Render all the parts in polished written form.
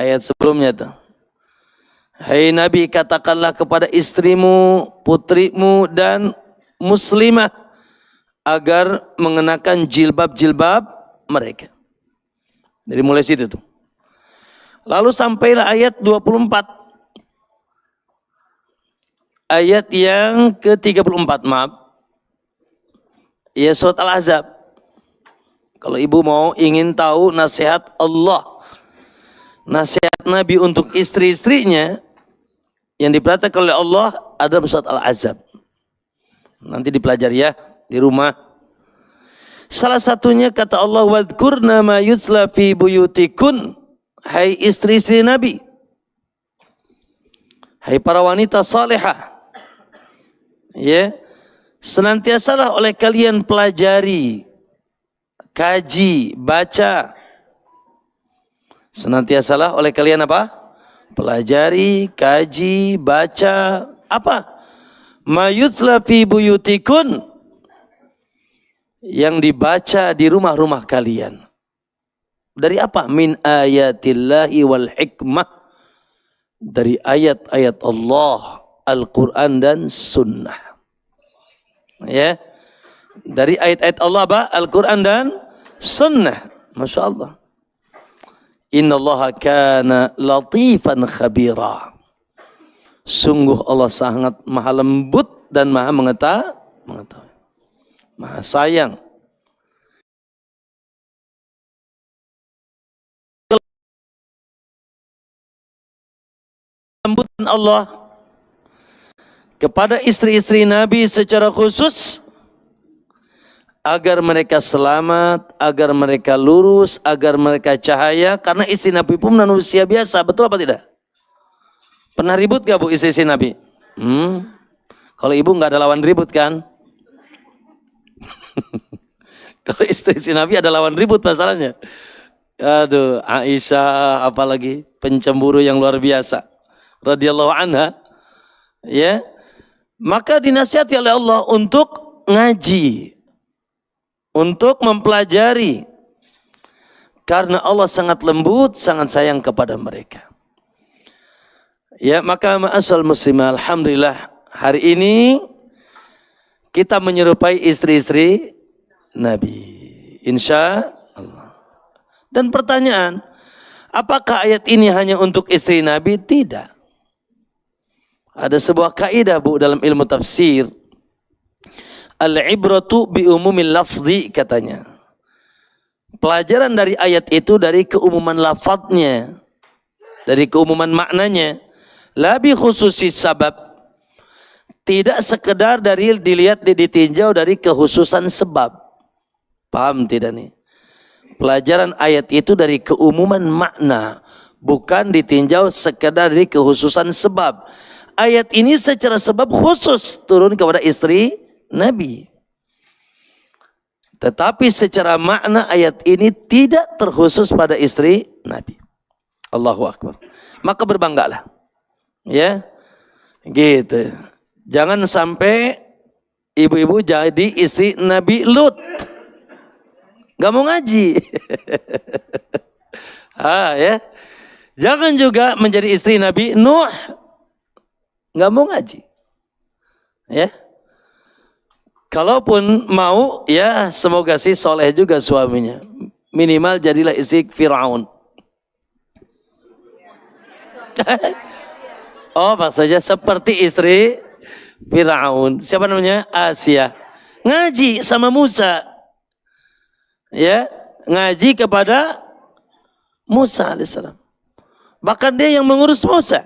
ayat sebelumnya tuh. Hai Nabi, katakanlah kepada istrimu, putrimu dan muslimah agar mengenakan jilbab-jilbab mereka. Dari mulai situ tuh. Lalu sampailah ayat 24. Ayat yang ke-34, maaf. Ya, surat Al-Ahzab. Kalau ibu mau ingin tahu nasihat Allah, nasihat Nabi untuk istri-istrinya yang diperhatikan oleh Allah ada surat Al-Ahzab. Nanti dipelajari ya di rumah. Salah satunya kata Allah, wadhkurna ma yutla fi buyutikun. Hai istri-istri Nabi, hai para wanita salihah, ya, senantiasalah oleh kalian pelajari, kaji, baca. Senantiasalah oleh kalian apa? Pelajari, kaji, baca. Apa? Ma yutla fi buyutikun, yang dibaca di rumah-rumah kalian. Dari apa? Min ayatillahi wal hikmah. Dari ayat-ayat Allah, Al-Quran dan Sunnah. Ya, dari ayat-ayat Allah apa? Al-Quran dan Sunnah. Masya Allah. Innallaha kana latifan khabira. Sungguh Allah sangat maha lembut dan maha mengetahui. Maha sayang. Lembutan Allah kepada istri-istri Nabi secara khusus agar mereka selamat, agar mereka lurus, agar mereka cahaya. Karena istri Nabi pun manusia biasa, betul apa tidak? Pernah ribut gak bu istri-istri Nabi? Kalau ibu nggak ada lawan ribut kan? Kalau istri-istri Nabi ada lawan ribut masalahnya. Aduh, Aisyah apalagi pencemburu yang luar biasa. Radhiyallahu anha, ya, maka dinasihati oleh Allah untuk ngaji, untuk mempelajari, karena Allah sangat lembut, sangat sayang kepada mereka. Ya, maka ma'asal muslimah, alhamdulillah hari ini kita menyerupai istri-istri Nabi, insya Allah. Dan pertanyaan, apakah ayat ini hanya untuk istri Nabi? Tidak. Ada sebuah kaidah bu dalam ilmu tafsir. Al-ibratu bi umumil lafzi katanya. Pelajaran dari ayat itu dari keumuman lafadznya, dari keumuman maknanya. La bi khususi sabab. Tidak sekedar dari dilihat ditinjau dari kekhususan sebab. Paham tidak nih? Pelajaran ayat itu dari keumuman makna, bukan ditinjau sekedar dari kekhususan sebab. Ayat ini secara sebab khusus turun kepada istri Nabi. Tetapi secara makna ayat ini tidak terkhusus pada istri Nabi. Allahu Akbar. Maka berbanggalah. Ya. Gitu. Jangan sampai ibu-ibu jadi istri Nabi Lut. Gak mau ngaji. Ya. Jangan juga menjadi istri Nabi Nuh. Nggak mau ngaji, ya. Kalaupun mau, ya semoga sih soleh juga suaminya. Minimal jadilah istri Fir'aun. Oh, maksudnya seperti istri Fir'aun. Siapa namanya? Asia. Ngaji sama Musa, ya, ngaji kepada Musa alaihissalam. Bahkan dia yang mengurus Musa.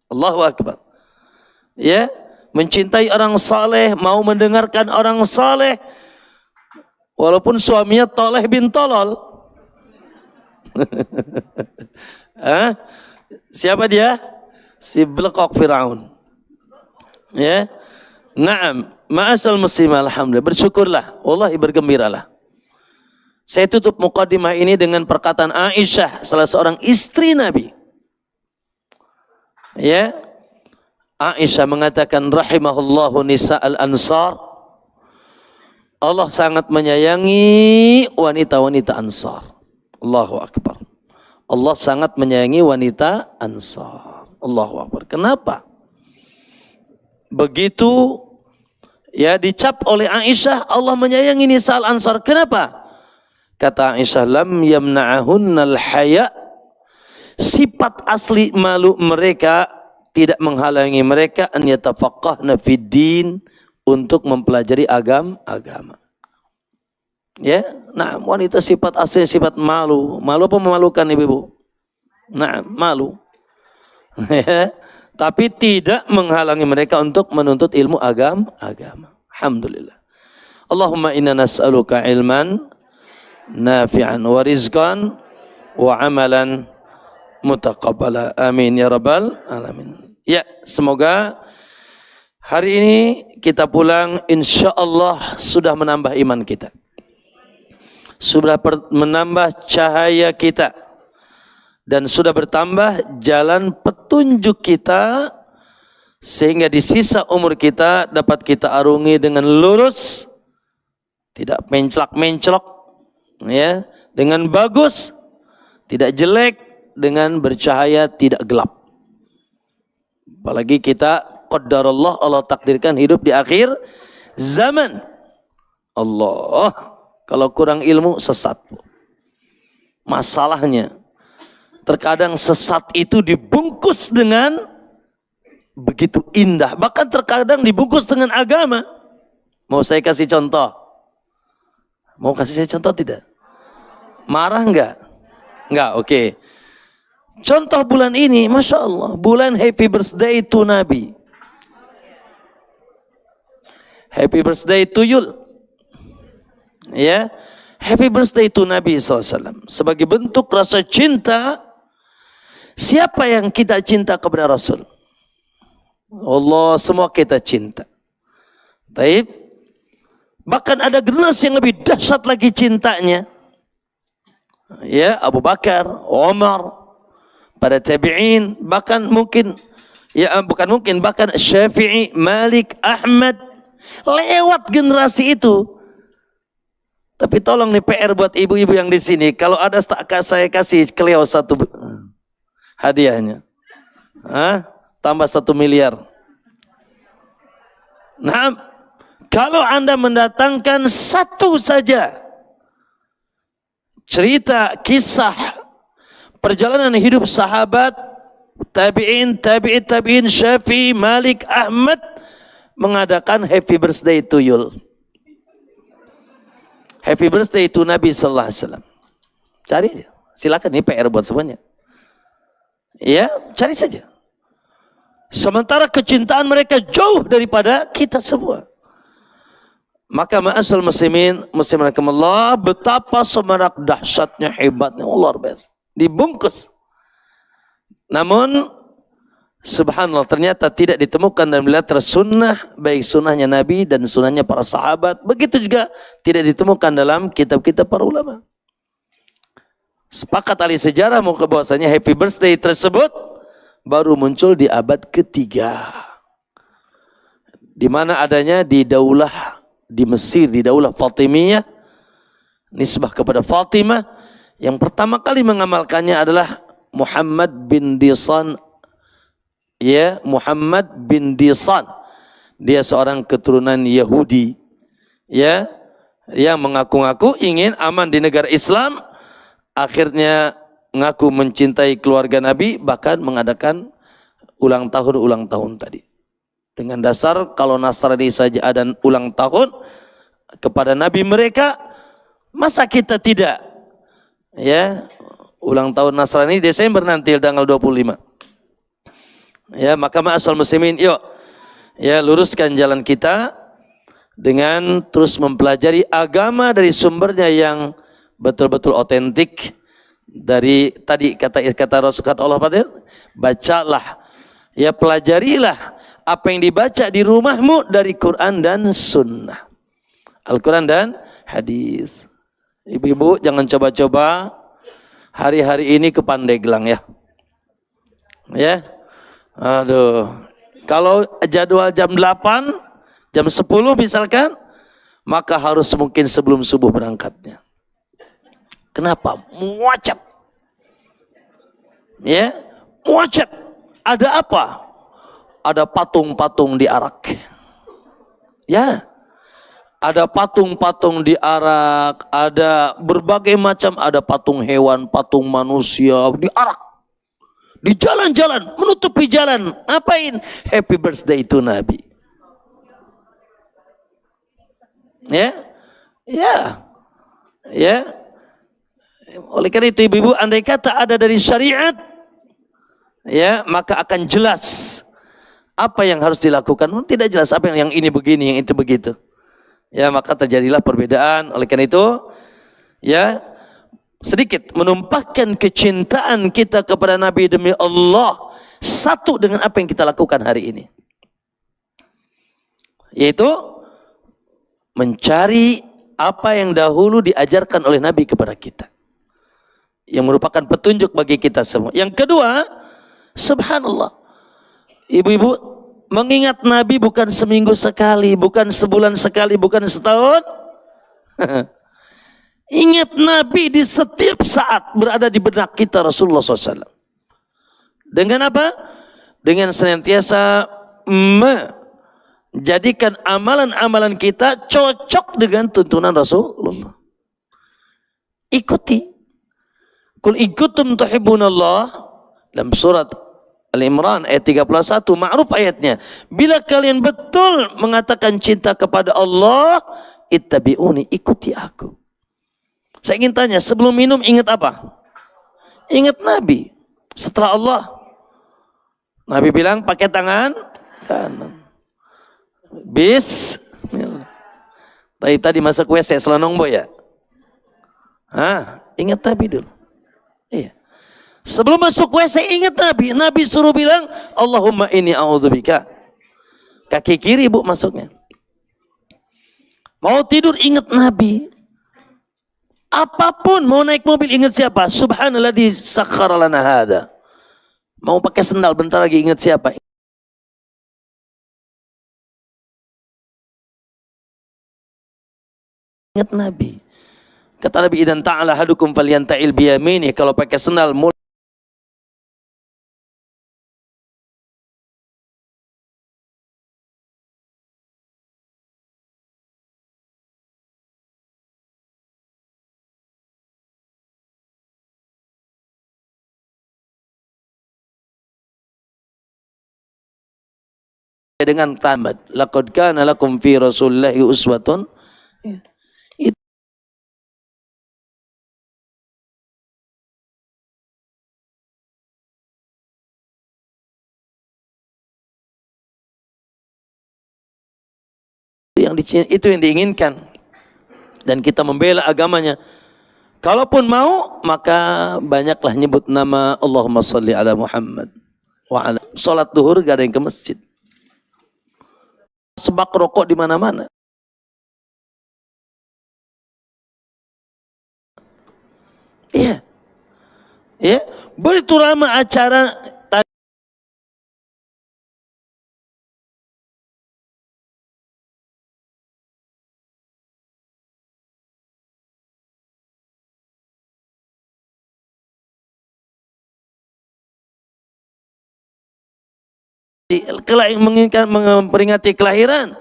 Allahu Akbar. Ya, mencintai orang saleh, mau mendengarkan orang saleh, walaupun suaminya toleh bin tolol. Siapa dia? Si belekok Firaun. Ya, naam, ma'asal muslimah, alhamdulillah, bersyukurlah, wallahi bergembiralah. Saya tutup muqaddimah ini dengan perkataan Aisyah, salah seorang istri Nabi. Ya. Aisyah mengatakan rahimahullahu nisa'al ansar. Allah sangat menyayangi wanita-wanita Ansar. Allahu Akbar. Allah sangat menyayangi wanita Ansar. Allahu Akbar. Kenapa? Begitu ya dicap oleh Aisyah, Allah menyayangi nisa Ansar. Kenapa? Kata Aisyah, lam yamna'ahunnal haya. Sifat asli malu mereka tidak menghalangi mereka an yatafaqqahna fid din, untuk mempelajari agama. Ya, nah wanita sifat asli sifat malu. Malu apa memalukan ibu-ibu? Nah, malu. Ya, tapi tidak menghalangi mereka untuk menuntut ilmu agama. Alhamdulillah. Allahumma inna nas'aluka ilman nafi'an wa rizqan wa amalan mutaqabbala. Amin ya rabbal alamin. Ya, semoga hari ini kita pulang insyaallah sudah menambah iman kita. Sudah menambah cahaya kita. Dan sudah bertambah jalan petunjuk kita, sehingga di sisa umur kita dapat kita arungi dengan lurus, tidak menclak-menclok, ya, dengan bagus, tidak jelek, dengan bercahaya, tidak gelap. Apalagi kita qadarullah, Allah takdirkan hidup di akhir zaman. Allah, kalau kurang ilmu sesat. Masalahnya terkadang sesat itu dibungkus dengan begitu indah. Bahkan terkadang dibungkus dengan agama. Mau saya kasih contoh? Mau kasih saya contoh tidak? Marah enggak? Enggak, oke. Contoh bulan ini, Masya Allah. Bulan Happy Birthday to Nabi. Happy Birthday to you. Ya, Happy Birthday to Nabi SAW. Sebagai bentuk rasa cinta. Siapa yang kita cinta kepada Rasul? Allah, semua kita cinta. Baik. Bahkan ada generasi yang lebih dahsyat lagi cintanya. Ya, Abu Bakar, Umar, para tabi'in, bahkan mungkin, ya bukan mungkin, bahkan Syafi'i, Malik, Ahmad, lewat generasi itu. Tapi tolong nih PR buat ibu-ibu yang di sini, kalau ada saya kasih beliau satu hadiahnya. Tambah 1 miliar. Nah, kalau Anda mendatangkan satu saja cerita, kisah, perjalanan hidup sahabat, tabi'in, tabi'in, Syafi'i, Malik, Ahmad, mengadakan Happy Birthday to you. Happy Birthday to Nabi Sallallahu Alaihi Wasallam. Cari aja. Silakan, ini PR buat semuanya. Ya, cari saja. Sementara kecintaan mereka jauh daripada kita semua. Maka ma'asal muslimin, musliminakumullah, betapa semarak dahsyatnya, hebatnya, luar biasa. Dibungkus. Namun, subhanallah, ternyata tidak ditemukan dalam literatur sunnah, baik sunnahnya Nabi dan sunnahnya para sahabat. Begitu juga tidak ditemukan dalam kitab-kitab para ulama. Sepakat ahli sejarah bahwasanya Happy Birthday tersebut baru muncul di abad ketiga. Di mana adanya di daulah di Mesir, di daulah Fatimiyah, nisbah kepada Fatimah. Yang pertama kali mengamalkannya adalah Muhammad bin Disan. Ya, Muhammad bin Disan. Dia seorang keturunan Yahudi. Ya, yang mengaku-ngaku ingin aman di negara Islam. Akhirnya ngaku mencintai keluarga Nabi, bahkan mengadakan ulang tahun tadi. Dengan dasar kalau Nasrani saja ada ulang tahun kepada Nabi mereka, masa kita tidak? Ya, ulang tahun Nasrani Desember nanti tanggal 25. Ya, maka ma'asal muslimin, yuk ya luruskan jalan kita dengan terus mempelajari agama dari sumbernya yang betul-betul otentik. Dari tadi kata Rasul, kata Allah, bacalah, ya pelajarilah apa yang dibaca di rumahmu dari Quran dan Sunnah, Al-Quran dan hadis. Ibu-ibu jangan coba-coba hari-hari ini ke Pandeglang ya. Ya, aduh, kalau jadwal jam 8, jam 10 misalkan, maka harus mungkin sebelum subuh berangkatnya. Kenapa? Macet. Ya, wajib. Ada apa? Ada patung-patung diarak. Ya, ada patung-patung diarak, ada berbagai macam, ada patung hewan, patung manusia diarak. Di jalan-jalan, menutupi jalan. Ngapain? Happy birthday to Nabi. Ya, ya, ya. Oleh karena itu ibu-ibu, andai kata ada dari syariat, ya, maka akan jelas apa yang harus dilakukan. Tidak jelas apa yang ini begini, yang itu begitu. Ya, maka terjadilah perbedaan. Oleh karena itu, ya, sedikit menumpahkan kecintaan kita kepada Nabi demi Allah satu dengan apa yang kita lakukan hari ini, yaitu mencari apa yang dahulu diajarkan oleh Nabi kepada kita, yang merupakan petunjuk bagi kita semua. Yang kedua, subhanallah, ibu-ibu, mengingat Nabi bukan seminggu sekali, bukan sebulan sekali, bukan setahun. Ingat Nabi di setiap saat berada di benak kita Rasulullah SAW. Dengan apa? Dengan senantiasa menjadikan amalan-amalan kita cocok dengan tuntunan Rasulullah. Ikuti. Kul in kuntum tuhibbunallah, dalam surat Al-Imran ayat 31, ma'ruf ayatnya. Bila kalian betul mengatakan cinta kepada Allah, ittabi'uni, ikuti aku. Saya ingin tanya, sebelum minum ingat apa? Ingat Nabi. Setelah Allah, Nabi bilang pakai tangan kanan. Bismillah. Tadi masuk WC selonong boy ya? Hah? Ingat Nabi dulu. Iya. Sebelum masuk WC ingat Nabi. Nabi suruh bilang, Allahumma inni a'udzubika. Kaki kiri bu masuknya. Mau tidur ingat Nabi. Apapun, mau naik mobil ingat siapa? Subhanalladzi sakhkhara lana hada. Mau pakai sendal bentar lagi ingat siapa? Ingat Nabi. Kata Nabi, idan ta'ala hadukum falyanta'il biyamini. Kalau pakai sendal dengan tamat. Laqad kana lakum fi Rasulillahi uswatun. Itu yang diinginkan, dan kita membela agamanya. Kalaupun mau, maka banyaklah nyebut nama Allahumma sholli ala Muhammad wa ala. Salat duhur gak ada yang ke masjid. Sebak rokok di mana-mana. Iya. Ya, begitu ramai acara menginginkan memperingati kelahiran,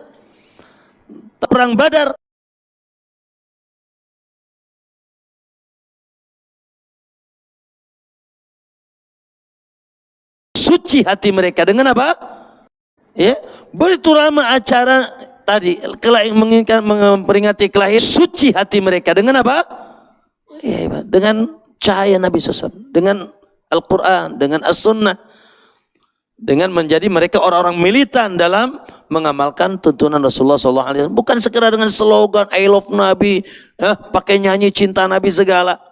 perang Badar. Suci hati mereka dengan apa? Ya, begitu ramai acara tadi menginginkan memperingati kelahiran, suci hati mereka dengan apa? Ya, dengan cahaya Nabi SAW, dengan Al-Quran, dengan As-Sunnah, dengan menjadi mereka orang-orang militan dalam mengamalkan tuntunan Rasulullah SAW. Bukan sekedar dengan slogan I love Nabi, pakai nyanyi cinta Nabi segala,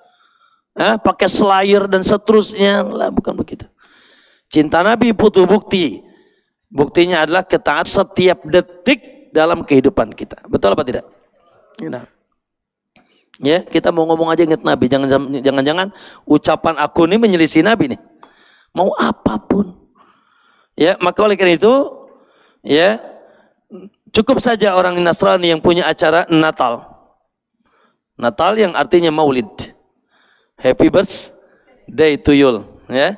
pakai slayer dan seterusnya. Lah, bukan begitu. Cinta Nabi butuh bukti. Buktinya adalah ketaatan setiap detik dalam kehidupan kita. Betul apa tidak? Nah. Ya, kita mau ngomong aja ingat Nabi. Jangan-jangan ucapan aku ini menyelisih Nabi nih. Mau apapun. Ya, maka oleh karena itu, ya, cukup saja orang Nasrani yang punya acara Natal. Natal yang artinya Maulid. Happy birthday to you, ya.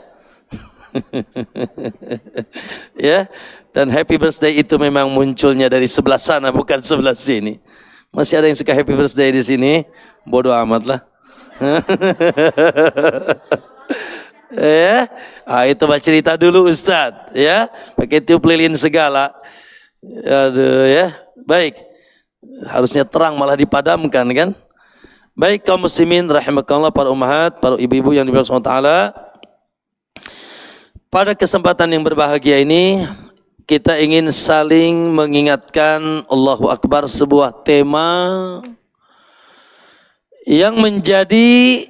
Ya, dan happy birthday itu memang munculnya dari sebelah sana bukan sebelah sini. Masih ada yang suka happy birthday di sini? Bodoh amat lah. Ya, itu mah cerita dulu Ustadz, ya, pakai tiup lilin segala. Aduh ya, baik. Harusnya terang malah dipadamkan kan? Baik kaum muslimin rahimakallah, para ummahat, para ibu-ibu yang dimuliakan Allah Taala. Pada kesempatan yang berbahagia ini kita ingin saling mengingatkan Allahu Akbar, sebuah tema yang menjadi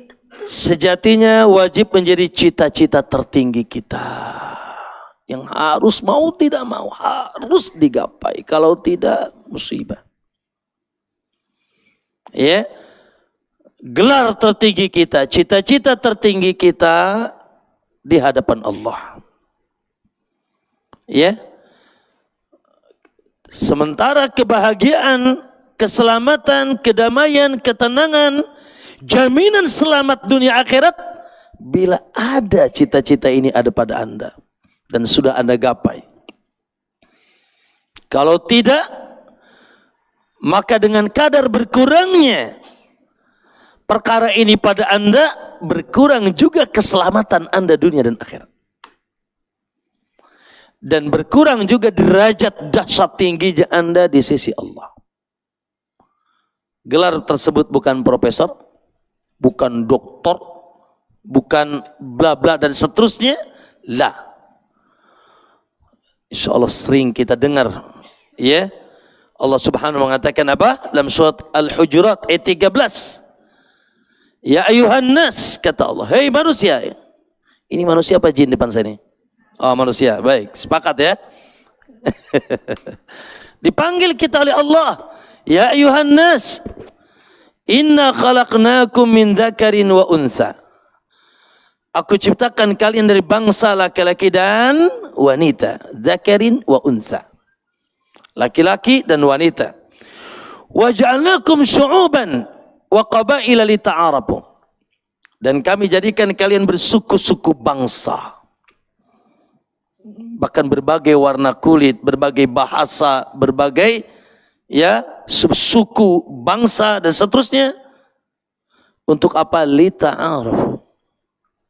sejatinya wajib menjadi cita-cita tertinggi kita, yang harus mau tidak mau harus digapai, kalau tidak musibah. Ya, gelar tertinggi kita, cita-cita tertinggi kita di hadapan Allah. Ya, sementara kebahagiaan, keselamatan, kedamaian, ketenangan, jaminan selamat dunia akhirat bila ada cita-cita ini ada pada Anda dan sudah Anda gapai. Kalau tidak, maka dengan kadar berkurangnya perkara ini pada Anda, berkurang juga keselamatan Anda dunia dan akhirat. Dan berkurang juga derajat dahsyat tinggi Anda di sisi Allah. Gelar tersebut bukan profesor, bukan doktor, bukan bla bla dan seterusnya. Lah, insya Allah sering kita dengar, ya, Allah Subhanahu mengatakan apa dalam surat Al-Hujurat ayat 13, ya ayuhan nas, kata Allah, hei manusia. Ini manusia apa jin depan saya ini? Oh, manusia. Baik, sepakat ya. Dipanggil kita oleh Allah, ya ayuhan nas, inna khalaqnakum min dzakarin wa unsa. Aku ciptakan kalian dari bangsa laki-laki dan wanita. Dzakarin wa unsa. Laki-laki dan wanita. Wa ja'alnakum syu'uban wa qabaila lita'arafu. Dan kami jadikan kalian bersuku-suku bangsa. Bahkan berbagai warna kulit, berbagai bahasa, berbagai ya suku, bangsa dan seterusnya. Untuk apa? Lita'arafu.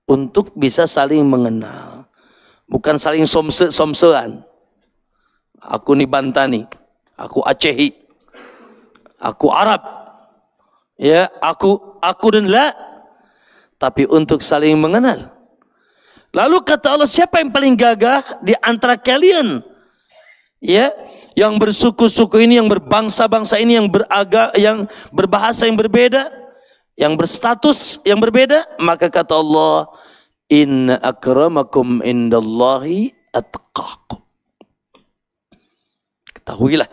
Untuk bisa saling mengenal. Bukan saling somsean. Aku nih Bantani, aku Acehi, aku Arab. Ya, aku dan la. Tapi untuk saling mengenal. Lalu kata Allah, siapa yang paling gagah di antara kalian? Ya, yang bersuku-suku ini, yang berbangsa-bangsa ini, yang yang berbahasa yang berbeda, yang berstatus yang berbeda, maka kata Allah, inna akramakum indallahi atqakum. Ketahuilah,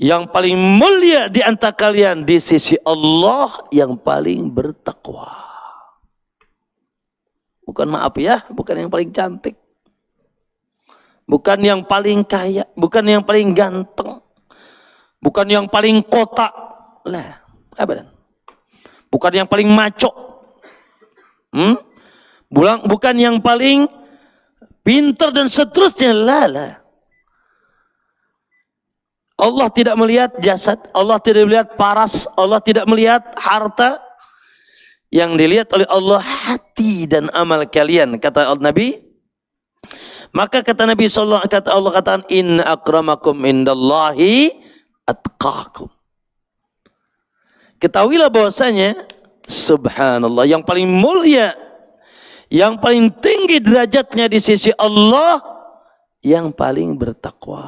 yang paling mulia di antara kalian di sisi Allah yang paling bertakwa. Bukan maaf ya, bukan yang paling cantik, bukan yang paling kaya, bukan yang paling ganteng, bukan yang paling kotak, lah, abadan. Bukan yang paling maco, bukan yang paling pintar dan seterusnya, lah. Allah tidak melihat jasad, Allah tidak melihat paras, Allah tidak melihat harta. Yang dilihat oleh Allah hati dan amal kalian, kata Nabi. Maka kata Nabi sallallahu alaihi wasallam, Allah katakan, inna akramakum indallahi atqakum. Ketahuilah bahwasanya subhanallah, yang paling mulia, yang paling tinggi derajatnya di sisi Allah, yang paling bertakwa.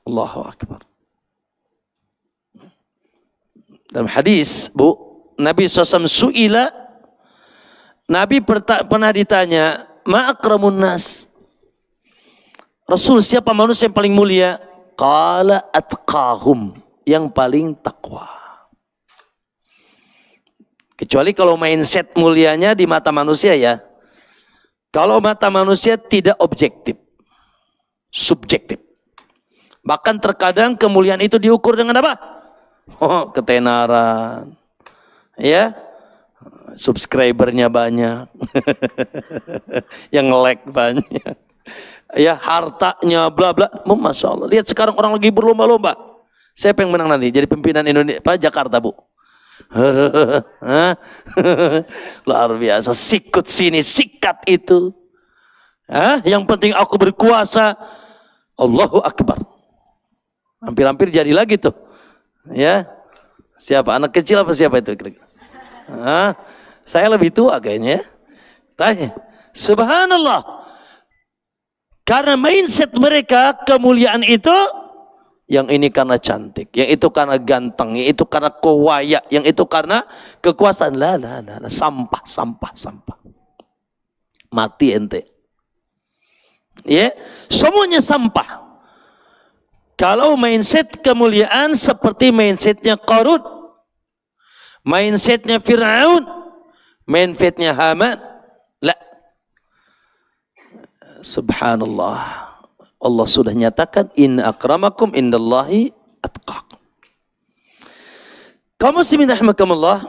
Allahu Akbar. Dalam hadis, Bu, Nabi SAW su'ila, Nabi pernah ditanya, ma akramun nas, Rasul, siapa manusia yang paling mulia? Qala atqahum, yang paling takwa. Kecuali kalau mindset mulianya di mata manusia ya. Kalau mata manusia tidak objektif, subjektif. Bahkan terkadang kemuliaan itu diukur dengan apa? Oh, ketenaran. Ya. subscribernya banyak, yang like banyak, ya hartanya bla bla. Masya Allah. Lihat sekarang orang lagi berlomba-lomba. Siapa yang menang nanti jadi pimpinan Indonesia? Pak Jakarta, Bu. Luar biasa. Sikut sini, sikat itu. Yang penting aku berkuasa. Allahu Akbar. Hampir-hampir jadi lagi tuh. Ya. Siapa? Anak kecil apa siapa itu? Saya lebih tua kayaknya. Tanya. Subhanallah. Karena mindset mereka kemuliaan itu, yang ini karena cantik, yang itu karena ganteng, yang itu karena kewaya, yang itu karena kekuasaan. Sampah. Mati ente. Ya, semuanya sampah. Kalau mindset kemuliaan seperti mindsetnya Qarun, mindsetnya Fir'aun, mindsetnya Haman, la. Subhanallah. Allah sudah nyatakan inna akramakum indallahi atqakum. Kaum muslimin rahimakumullah.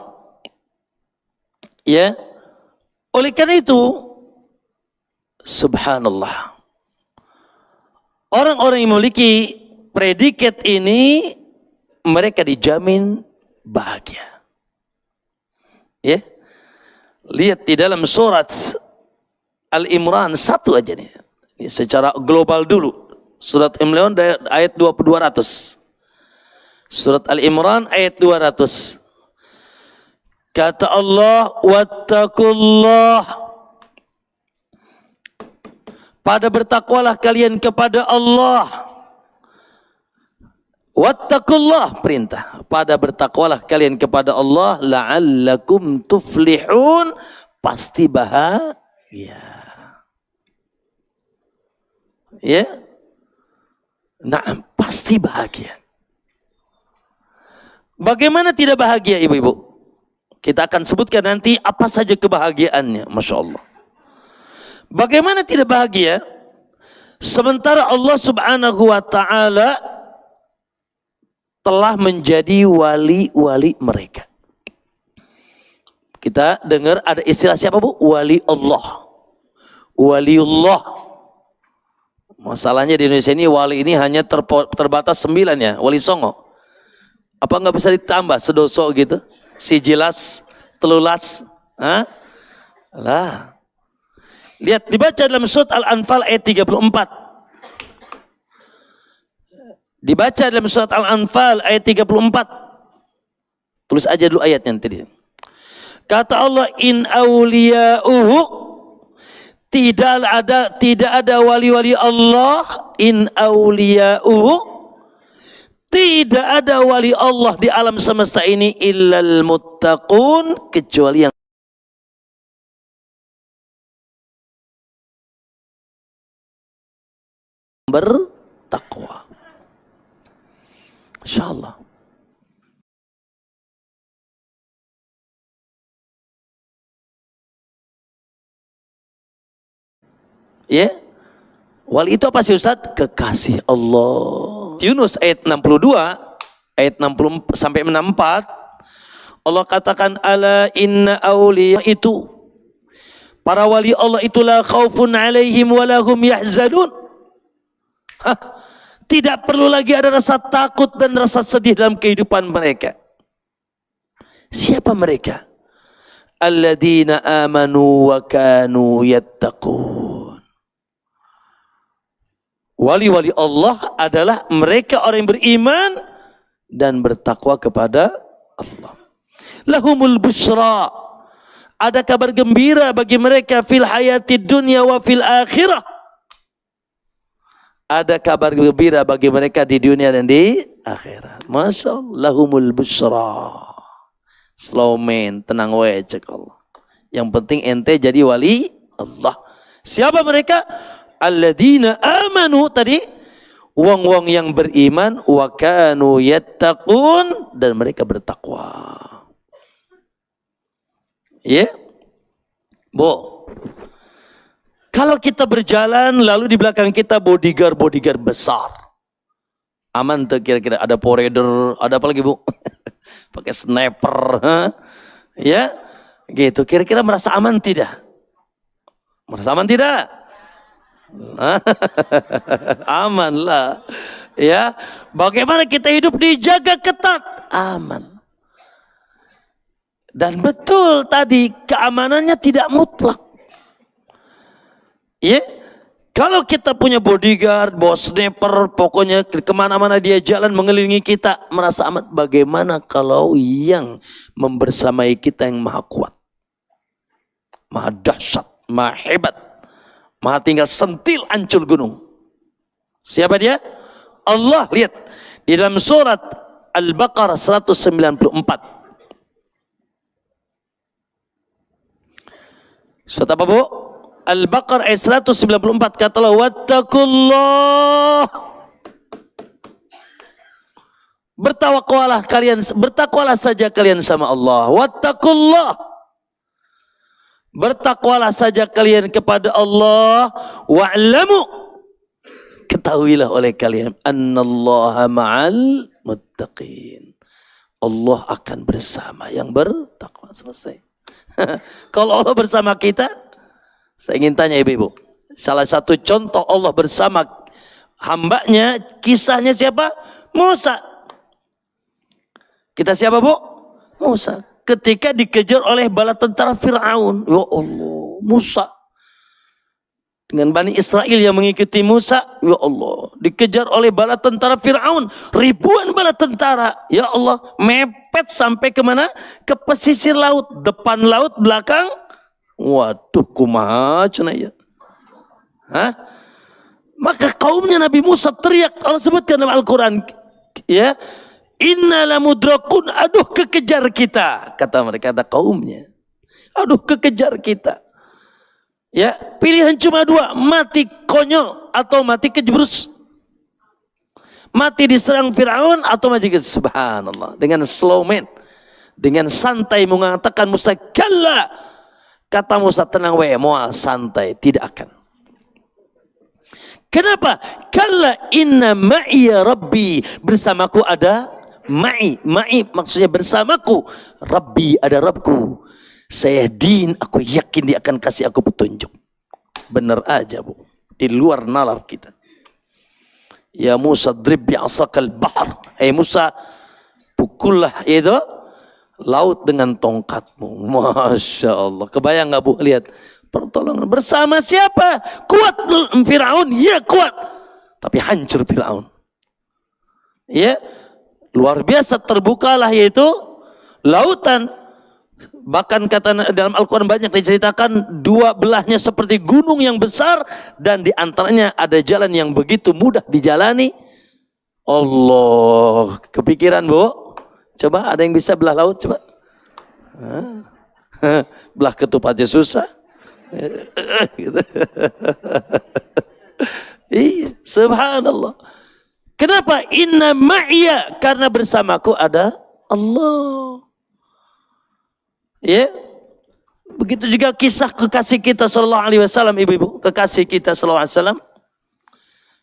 Ya. Oleh karena itu, subhanallah. Orang-orang yang memiliki predikat ini, mereka dijamin bahagia. Ya. Lihat di dalam surat Al-Imran 1 aja nih. Secara global dulu. Surat Imran ayat 200. Surat Al-Imran ayat 200. Kata Allah, wattaqullah. Pada bertakwalah kalian kepada Allah. Wattaqullah, perintah. Pada bertakwalah kalian kepada Allah, la'allakum tuflihun. Pasti bahagia. Ya, nah pasti bahagia. Bagaimana tidak bahagia, ibu-ibu? Kita akan sebutkan nanti apa saja kebahagiaannya, masya Allah. Bagaimana tidak bahagia? Sementara Allah Subhanahu Wa Taala telah menjadi wali-wali mereka. Kita dengar ada istilah siapa, Bu? Wali Allah, waliullah. Masalahnya di Indonesia ini wali ini hanya terbatas 9 ya, wali songo. Apa nggak bisa ditambah sedoso gitu? Sijilas, telulas, lah. Lihat dibaca dalam surat Al-Anfal ayat 34. Dibaca dalam surat Al-Anfal ayat 34. Tulis aja dulu ayatnya nanti. Kata Allah, in awliya'uhu, tidak ada wali-wali Allah, in awliya'uhu, tidak ada wali Allah di alam semesta ini illal muttaqun, kecuali yang bertakwa. Insyaallah. Ya, wali itu apa sih Ustaz? Kekasih Allah. Yunus ayat 62, ayat 60 sampai 64, Allah katakan ala inna awliya itu, para wali Allah itulah khaufun alaihim walahum yahzanun. Tidak perlu lagi ada rasa takut dan rasa sedih dalam kehidupan mereka. Siapa mereka? Alladzina amanu wa kanu yattaqun. Wali-wali Allah adalah mereka orang yang beriman dan bertakwa kepada Allah. Lahumul busyra. Ada kabar gembira bagi mereka fil hayatid dunya wa fil akhirah. Ada kabar gembira bagi mereka di dunia dan di akhirat. Masya Allah. Lahumul busyra. Slow man, tenang wae cek Allah. Yang penting ente jadi wali Allah. Siapa mereka? Alladzina amanu tadi, wong-wong yang beriman, wa kanu yattaqun, dan mereka bertakwa. Ya, Bu. Kalau kita berjalan lalu di belakang kita bodyguard besar, aman tuh kira-kira, ada Power Raider, ada apa lagi Bu? Pakai sniper, ya, Gitu. Kira-kira merasa aman tidak? Merasa aman tidak? Aman lah. Ya, bagaimana kita hidup dijaga ketat? Aman. Dan betul tadi keamanannya tidak mutlak. Ya, kalau kita punya bodyguard, bawa sniper, pokoknya kemana-mana dia jalan mengelilingi kita, merasa aman. Bagaimana kalau yang membersamai kita yang maha kuat, maha dahsyat, maha hebat, maha tinggal sentil hancur gunung? Siapa dia? Allah. Lihat di dalam surat Al-Baqarah 194. Surat apa, Bu? Al-Baqarah ayat 194, kata Allah, wattaqullah. Bertakwalah saja kalian sama Allah. Wattaqullah. Bertakwalah saja kalian kepada Allah. Wa'lamu, ketahuilah oleh kalian, annallaha ma'al muttaqin. Allah akan bersama yang bertakwa. Selesai. Kalau Allah bersama kita, saya ingin tanya ibu-ibu, salah satu contoh Allah bersama hambanya, kisahnya siapa? Musa. Kita siapa, Bu? Musa. Ketika dikejar oleh bala tentara Fir'aun. Ya Allah, Musa dengan Bani Israel yang mengikuti Musa, ya Allah, dikejar oleh bala tentara Fir'aun, ribuan bala tentara, ya Allah, mepet sampai kemana? Ke pesisir laut, depan laut, belakang. Waduh, kumaha cenah. Hah? Maka kaumnya Nabi Musa teriak, Allah sebutkan dalam Al-Quran, ya, inna lamudrakun, aduh kekejar kita, kata mereka, kata kaumnya, aduh kekejar kita. Ya, pilihan cuma dua, mati konyol atau mati kejebrus. Mati diserang Fir'aun atau mati kejebrus. Subhanallah. Dengan slow man, dengan santai mengatakan Musa, kalla. Kata Musa, tenang we, moal santai, tidak akan. Kenapa? Kalla inna ma'iya rabbi, bersamaku ada ma'i. Ma'i maksudnya bersamaku. Rabbi, ada Rabbku. Saya din, aku yakin dia akan kasih aku petunjuk. Benar aja, Bu. Di luar nalar kita. Ya Musa, drib bi'asakal bahar. Hei Musa, pukullah itu laut dengan tongkatmu. Masya Allah. Kebayang nggak, Bu? Lihat. Pertolongan bersama siapa? Kuat Fir'aun? Ya kuat. Tapi hancur Fir'aun. Ya. Luar biasa, terbukalah yaitu lautan. Bahkan kata dalam Al-Quran banyak diceritakan dua belahnya seperti gunung yang besar, dan di antaranya ada jalan yang begitu mudah dijalani. Allah, kepikiran, Bu? Coba ada yang bisa belah laut, coba. Belah ketupat aja susah. Iya, subhanallah. Kenapa? Inna ma'iyya, karena bersamaku ada Allah. Ya, begitu juga kisah kekasih kita sallallahu alaihi wasallam, ibu-ibu, kekasih kita sallallahu alaihi wasallam,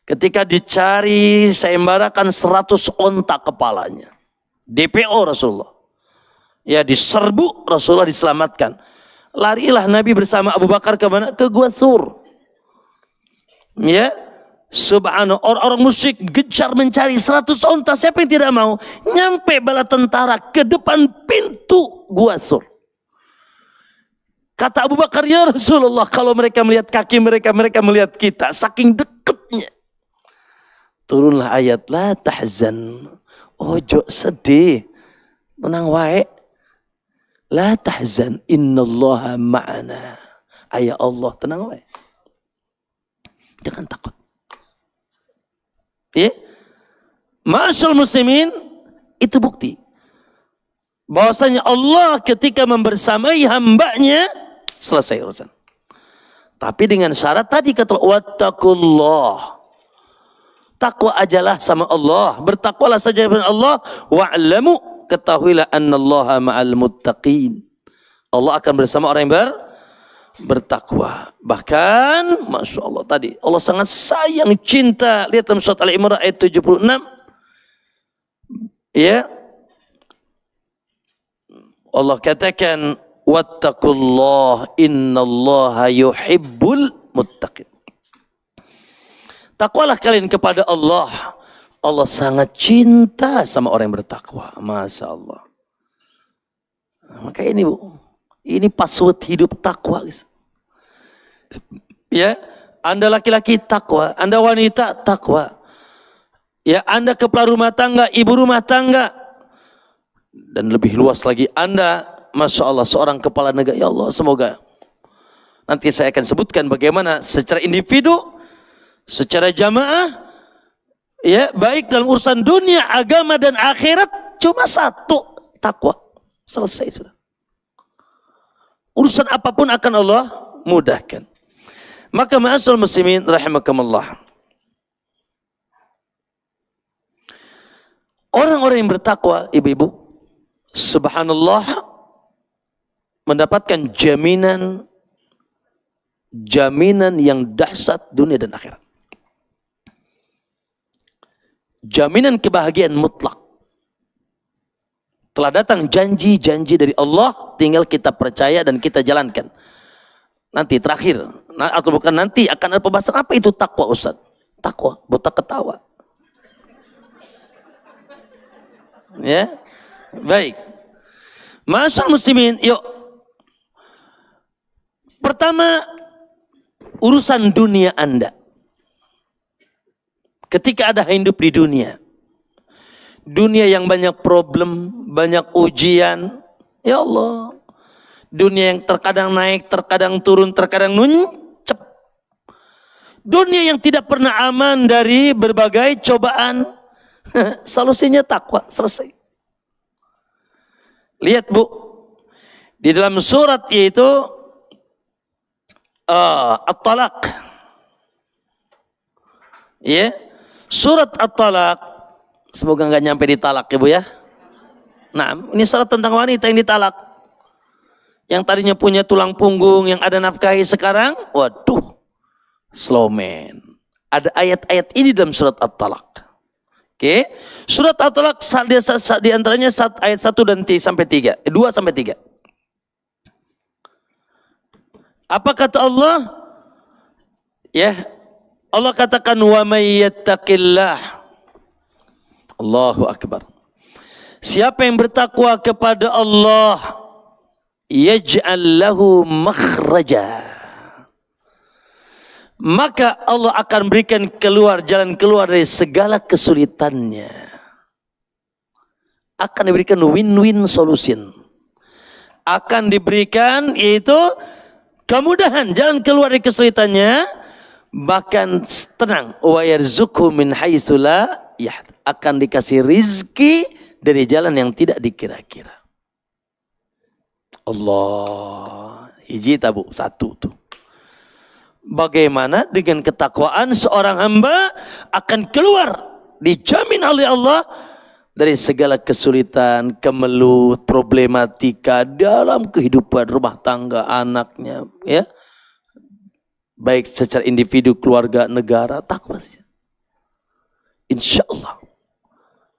ketika dicari sayembarakan 100 onta kepalanya, DPO Rasulullah, ya diserbu, Rasulullah diselamatkan. Larilah Nabi bersama Abu Bakar ke mana? Ke Gua Sur. Ya, subhanallah, orang-orang musyrik gencar mencari 100 onta, siapa yang tidak mau? Nyampe bala tentara ke depan pintu Gua Sur. Kata Abu Bakar, ya Rasulullah, kalau mereka melihat kaki mereka, mereka melihat kita. Saking dekatnya. Turunlah ayat, la tahzan. Ojo sedih. Tenang wae. La tahzan, innallaha ma'ana. Ayat Allah, tenang wae. Jangan takut. Ya? Ma'asyal muslimin, itu bukti. Bahwasanya Allah ketika membersamai hambanya, selesai urusan. Tapi dengan syarat tadi kata wattaqullah. Takwa ajalah sama Allah, bertakwalah saja kepada Allah. Wa'lamu, ketahuilah annallaha ma'al muttaqin. Allah akan bersama orang yang bertakwa. Bahkan Masya Allah tadi Allah sangat sayang, cinta. Lihat dalam surat Al-Imran ayat 76. Ya, Allah katakan wattaqullah innallaha yuhibbul muttaqin. Takwalah kalian kepada Allah. Allah sangat cinta sama orang yang bertakwa. Masya Allah. Maka ini Bu, ini password hidup takwa. Ya, Anda laki-laki takwa, Anda wanita takwa. Ya, Anda kepala rumah tangga, ibu rumah tangga, dan lebih luas lagi Anda, Masya Allah, seorang kepala negara. Ya Allah, semoga nanti saya akan sebutkan bagaimana secara individu, secara jamaah, ya, baik dalam urusan dunia, agama dan akhirat, cuma satu, takwa. Selesai sudah. Urusan apapun akan Allah mudahkan. Maka ma'asyiral muslimin rahimakumullah, orang-orang yang bertakwa, ibu-ibu, subhanallah, mendapatkan jaminan yang dahsyat dunia dan akhirat. Jaminan kebahagiaan mutlak. Telah datang janji-janji dari Allah, tinggal kita percaya dan kita jalankan. Nanti terakhir, atau bukan nanti, akan ada pembahasan apa itu takwa, Ustaz. Takwa, botak ketawa. Ya, baik. Ma'asyiral muslimin, yuk. Pertama, urusan dunia Anda. Ketika ada hidup di dunia, dunia yang banyak problem, banyak ujian, ya Allah, dunia yang terkadang naik, terkadang turun, terkadang nuncep, dunia yang tidak pernah aman dari berbagai cobaan. Solusinya takwa, selesai. Lihat Bu, di dalam surat yaitu At-Talaq, ya, surat At-Talaq, semoga nggak nyampe di talak ya Bu ya. Nah, ini surat tentang wanita yang ditalak, yang tadinya punya tulang punggung, yang ada nafkahi, sekarang waduh, slow man. Ada ayat-ayat ini dalam surat At-Talaq. Oke, surat At-Talaq di antaranya ayat 1 dan 2 sampai 3. Apa kata Allah? Ya, Allah katakan wa may yattaqillah. Allahu akbar. Siapa yang bertakwa kepada Allah, yaj'al lahu makhraja, maka Allah akan berikan jalan keluar dari segala kesulitannya. Akan diberikan win-win solution. Akan diberikan yaitu kemudahan, jalan keluar dari kesulitannya, bahkan tenang. Wa yarzuqhu min haitsu la yahtasib, akan dikasih rizki dari jalan yang tidak dikira-kira. Allah, hiji tabu, satu tuh. Bagaimana dengan ketakwaan seorang hamba akan keluar, dijamin oleh Allah dari segala kesulitan, kemelut, problematika dalam kehidupan rumah tangga anaknya, ya, baik secara individu, keluarga, negara, takwa saja. Insya Allah,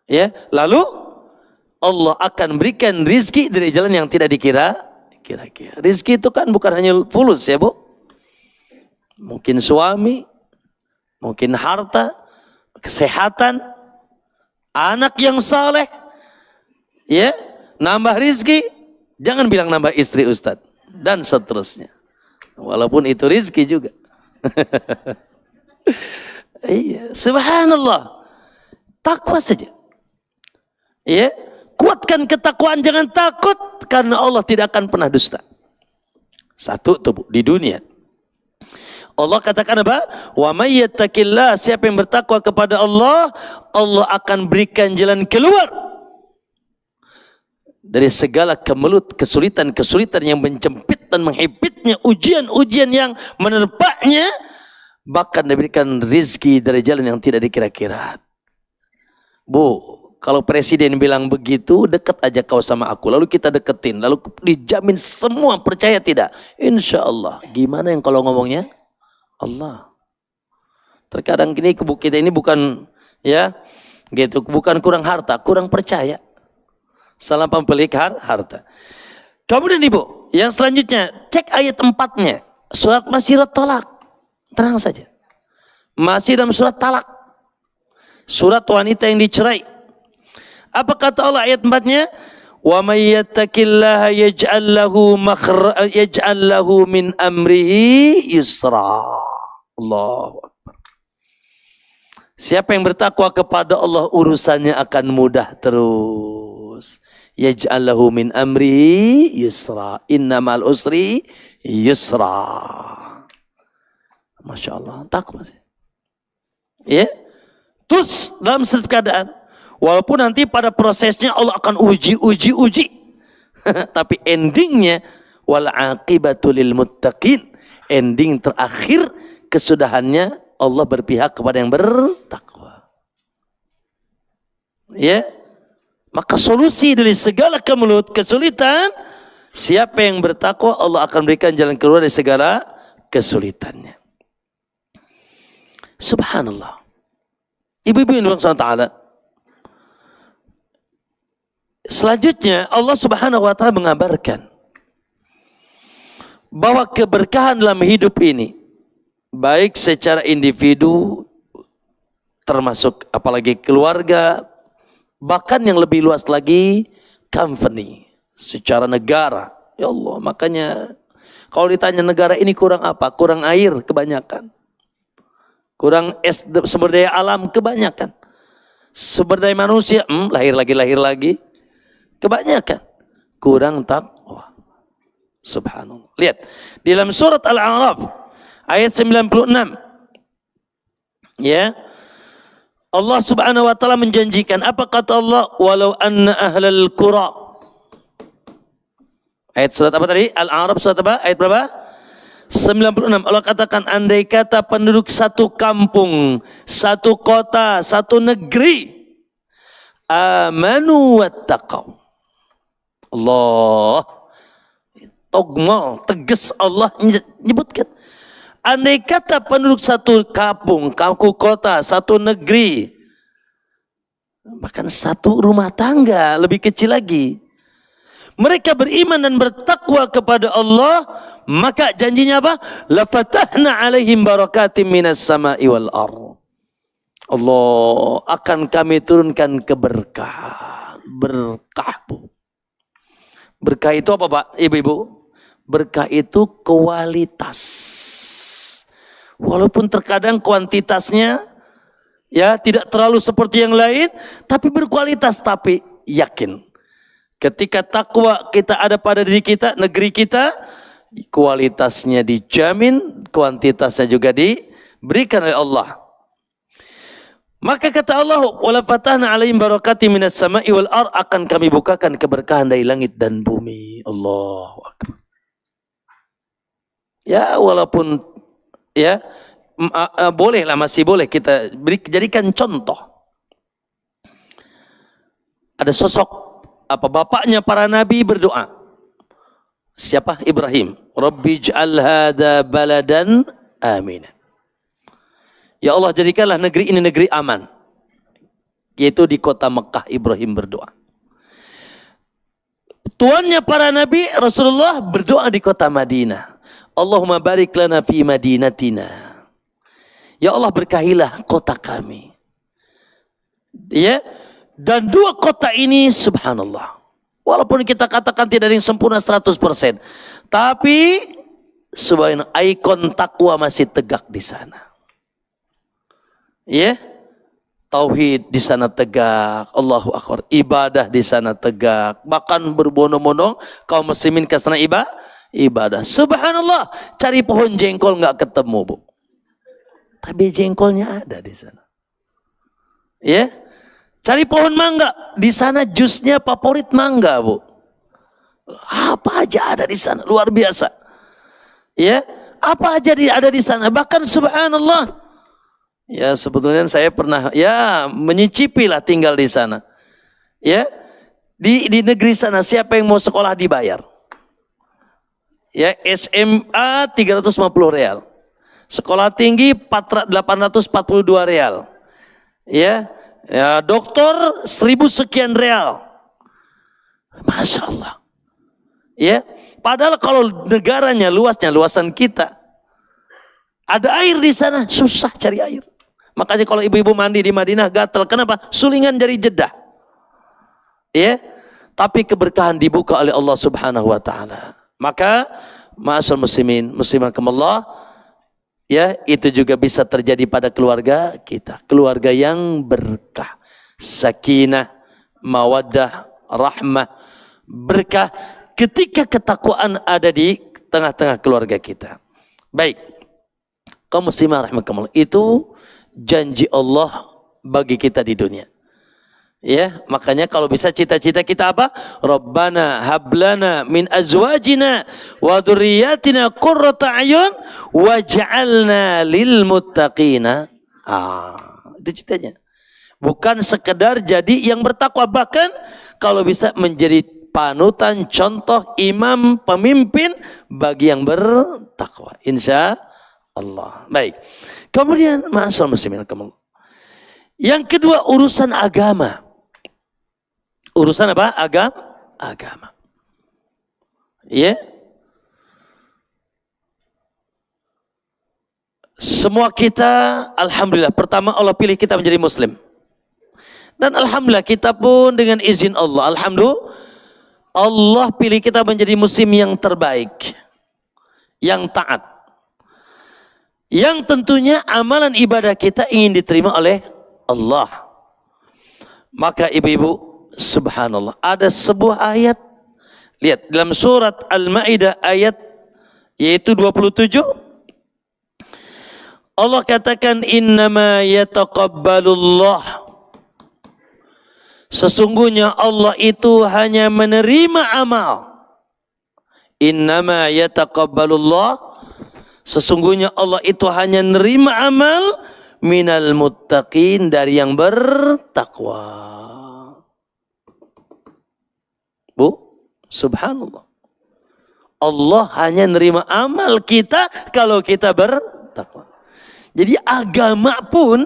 ya. Lalu Allah akan berikan rizki dari jalan yang tidak dikira-kira. Rizki itu kan bukan hanya fulus ya Bu. Mungkin suami, mungkin harta, kesehatan, anak yang saleh, ya, nambah rizki. Jangan bilang nambah istri Ustadz, dan seterusnya. Walaupun itu rizki juga. Iya, subhanallah. Takwa saja. Ya, kuatkan ketakwaan, jangan takut, karena Allah tidak akan pernah dusta. Satu tuh Bu, di dunia. Allah katakan apa? Wa may yattaqillah, siapa yang bertakwa kepada Allah, Allah akan berikan jalan keluar dari segala kemelut, kesulitan-kesulitan yang mencempit dan menghipitnya, ujian-ujian yang menerpaknya, bahkan diberikan rizki dari jalan yang tidak dikira-kira. Bu, kalau presiden bilang begitu, dekat aja kau sama aku, lalu kita deketin, lalu dijamin semua, percaya tidak? Insya Allah. Gimana yang kalau ngomongnya? Allah. Terkadang gini kita ini bukan, ya, gitu, bukan kurang harta, kurang percaya. Salah pemilik harta. Kemudian Ibu, yang selanjutnya, cek ayat 4-nya. Surat Masyirat Tolak. Tenang saja. Masih dalam surat Talak. Surat wanita yang dicerai. Apa kata Allah ayat 4-nya? Wa may yattaqillaha yaj'al lahu min amrihi yusra. Allahu Akbar. Siapa yang bertakwa kepada Allah, urusannya akan mudah terus. Yaj'al lahu min amrihi yusra. Innamal usri yusra. Masya Allah, takwa sih. Ya. Terus dalam setiap keadaan, walaupun nanti pada prosesnya Allah akan uji. Tapi endingnya wal aqibatu lil muttaqin. Ending terakhir kesudahannya Allah berpihak kepada yang bertakwa. Ya. Maka solusi dari segala kesulitan, siapa yang bertakwa, Allah akan berikan jalan keluar dari segala kesulitannya. Subhanallah. Ibu-ibu yang dirahmati Allah. Selanjutnya Allah Subhanahu wa taala mengabarkan bahwa keberkahan dalam hidup ini, baik secara individu, termasuk apalagi keluarga, bahkan yang lebih luas lagi, company, secara negara. Ya Allah, makanya kalau ditanya negara ini kurang apa? Kurang air kebanyakan. Kurang sumber daya alam kebanyakan. Sumber daya manusia, lahir lagi. Kebanyakan. Kurang takwa. Subhanallah. Lihat. Di dalam surat Al-A'raf, ayat 96. Ya. Allah Subhanahu wa taala menjanjikan, apa kata Allah? Walau anna ahlal qura. Ayat surat apa tadi? Al-A'raf surat apa? Ayat berapa? 96. Allah katakan, andai kata penduduk satu kampung, satu kota, satu negeri amanu wattaqau. Allah togmal, tegas Allah menyebutkan. Andai kata penduduk satu kampung, kota, satu negeri, bahkan satu rumah tangga, lebih kecil lagi, mereka beriman dan bertakwa kepada Allah, maka janjinya apa? Lafatahna alaihim barakatim minas sama'i wal ardh. Allah akan kami turunkan keberkahan. Berkah, Bu. Berkah itu apa, Pak? Ibu-ibu? Berkah itu kualitas. Walaupun terkadang kuantitasnya ya tidak terlalu seperti yang lain, tapi berkualitas. Tapi yakin, ketika takwa kita ada pada diri kita, negeri kita, kualitasnya dijamin, kuantitasnya juga diberikan oleh Allah. Maka kata Allah, wala fatahna alaihim barakatim minas sama'i wal ardh, akan kami bukakan keberkahan dari langit dan bumi. Allahu Akbar. Ya, walaupun ya bolehlah, masih boleh kita jadikan contoh. Ada sosok bapaknya para nabi berdoa. Siapa? Ibrahim. Rabbi ij'al hadza baladan aminan. Ya Allah, jadikanlah negeri ini negeri aman. Yaitu di kota Mekah Ibrahim berdoa. Tuannya para nabi Rasulullah berdoa di kota Madinah. Allahumma barik lana fi madinatina. Ya Allah, berkahilah kota kami. Ya. Dan dua kota ini subhanallah. Walaupun kita katakan tidak ada yang sempurna 100%. Tapi subhanallah, ikon takwa masih tegak di sana. Ya. Tauhid di sana tegak. Allahu Akbar. Ibadah di sana tegak. Bahkan berbondong-bondong kaum muslimin ke sana ibadah. Subhanallah, cari pohon jengkol nggak ketemu, Bu. Tapi jengkolnya ada di sana. Ya, cari pohon mangga, di sana jusnya favorit mangga, Bu. Apa aja ada di sana, luar biasa. Ya, apa aja ada di sana. Bahkan subhanallah. Ya, sebetulnya saya pernah ya menyicipi lah tinggal di sana. Ya, di negeri sana siapa yang mau sekolah dibayar? Ya, SMA 350 real. Sekolah tinggi 842 real. Ya, doktor 1000 sekian real. Masya Allah. Ya, padahal kalau negaranya luasan kita, ada air di sana, susah cari air. Makanya kalau ibu-ibu mandi di Madinah gatal, kenapa? Sulingan dari Jeddah. Ya, tapi keberkahan dibuka oleh Allah Subhanahu wa taala. Maka ma'asyiral muslimin, muslimakumullah, ya, itu juga bisa terjadi pada keluarga kita. Keluarga yang berkah, sakinah, mawaddah, rahmah, berkah ketika ketakwaan ada di tengah-tengah keluarga kita. Baik, kaum muslimah rahimakumullah, itu janji Allah bagi kita di dunia. Ya, makanya kalau bisa cita-cita kita apa? Rabbana hablana min azwajina wa dzurriyyatina qurrata a'yun waj'alna lil muttaqina. Itu citanya. Bukan sekedar jadi yang bertakwa, bahkan kalau bisa menjadi panutan, contoh, imam, pemimpin bagi yang bertakwa. Insya Allah. Baik. Kemudian ma'asyiral muslimin, yang kedua, urusan agama. Urusan apa? Agama. Ya. Semua kita, alhamdulillah, pertama Allah pilih kita menjadi muslim. Dan alhamdulillah kita pun dengan izin Allah, alhamdulillah, Allah pilih kita menjadi muslim yang terbaik, yang taat, yang tentunya amalan ibadah kita ingin diterima oleh Allah. Maka ibu-ibu, subhanallah, ada sebuah ayat, lihat dalam surat Al-Maidah ayat yaitu 27, Allah katakan innama yataqabbalullah, sesungguhnya Allah itu hanya menerima amal. Innama yataqabbalullah, sesungguhnya Allah itu hanya menerima amal minal muttaqin, dari yang bertakwa. Bu, subhanallah, Allah hanya menerima amal kita kalau kita bertakwa. Jadi agama pun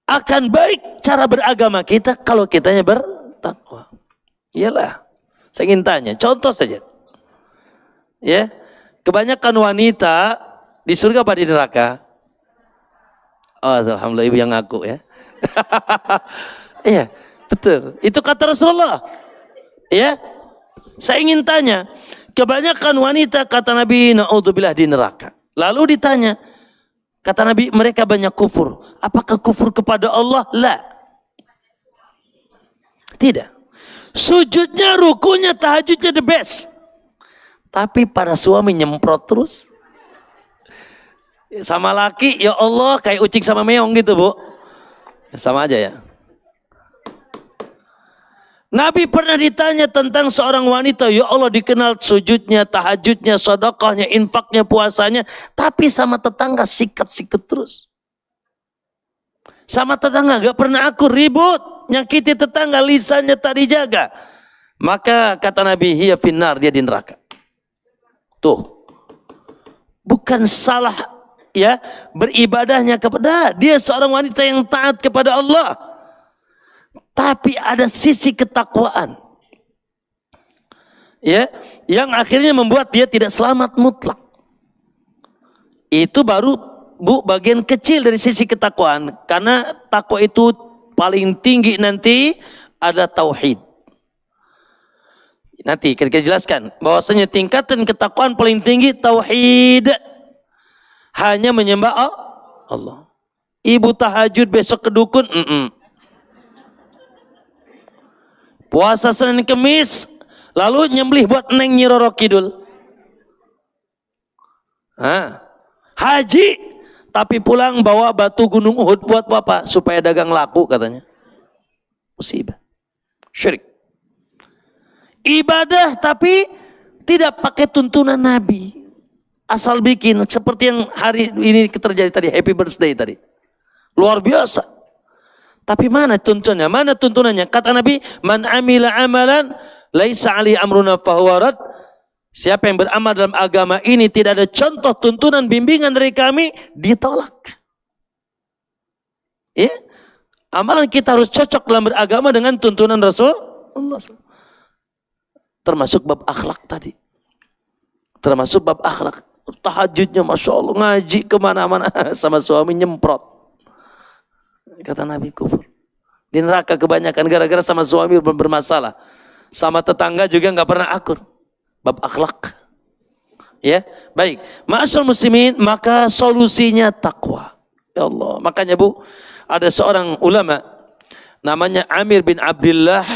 akan baik cara beragama kita kalau kitanya bertakwa. Iyalah, saya ingin tanya, contoh saja. Ya, kebanyakan wanita di surga apa di neraka? Oh, alhamdulillah ibu yang ngaku ya. Iya, betul. Itu kata Rasulullah. Ya, saya ingin tanya, kebanyakan wanita kata Nabi naudzubillah di neraka. Lalu ditanya, kata Nabi mereka banyak kufur. Apakah kufur kepada Allah? La. Tidak. Sujudnya, rukunya, tahajudnya the best. Tapi para suami nyemprot terus. Sama laki, ya Allah, kayak ucik sama meong gitu, Bu. Sama aja ya. Nabi pernah ditanya tentang seorang wanita, ya Allah, dikenal sujudnya, tahajudnya, sedekahnya, infaknya, puasanya, tapi sama tetangga sikat-sikat terus. Sama tetangga gak pernah aku ribut, nyakiti tetangga, lisannya tak dijaga. Maka kata Nabi, hiya finnar, dia di neraka. Tuh, bukan salah ya beribadahnya kepada dia, seorang wanita yang taat kepada Allah, tapi ada sisi ketakwaan, ya, yang akhirnya membuat dia tidak selamat mutlak. Itu baru, Bu, bagian kecil dari sisi ketakwaan, karena takwa itu paling tinggi nanti ada tauhid. Nanti kita jelaskan bahwasanya tingkatan ketakwaan paling tinggi tauhid, hanya menyembah Allah. Ibu tahajud besok ke dukun, puasa Senin Kemis, lalu nyembelih buat Neng Nyi Roro Kidul. Haji, tapi pulang bawa batu gunung Uhud buat bapak supaya dagang laku katanya. Musibah, syirik. Ibadah tapi tidak pakai tuntunan Nabi, asal bikin, seperti yang hari ini terjadi tadi, happy birthday tadi, luar biasa. Tapi mana tuntunannya? Mana tuntunannya? Kata Nabi, man amila amalan laisa ali amruna fahuwa rad. Siapa yang beramal dalam agama ini tidak ada contoh tuntunan bimbingan dari kami, ditolak. Ya, amalan kita harus cocok dalam beragama dengan tuntunan Rasulullah. Termasuk bab akhlak tadi. Termasuk bab akhlak. Tahajudnya Masya Allah, ngaji kemana-mana sama suami nyemprot. Kata Nabi, kufur. Di neraka kebanyakan gara-gara sama suami bermasalah. Sama tetangga juga nggak pernah akur. Bab akhlak. Ya, baik. Ma'asyarul muslimin, maka solusinya takwa. Ya Allah, makanya Bu, ada seorang ulama namanya Amir bin Abdullah.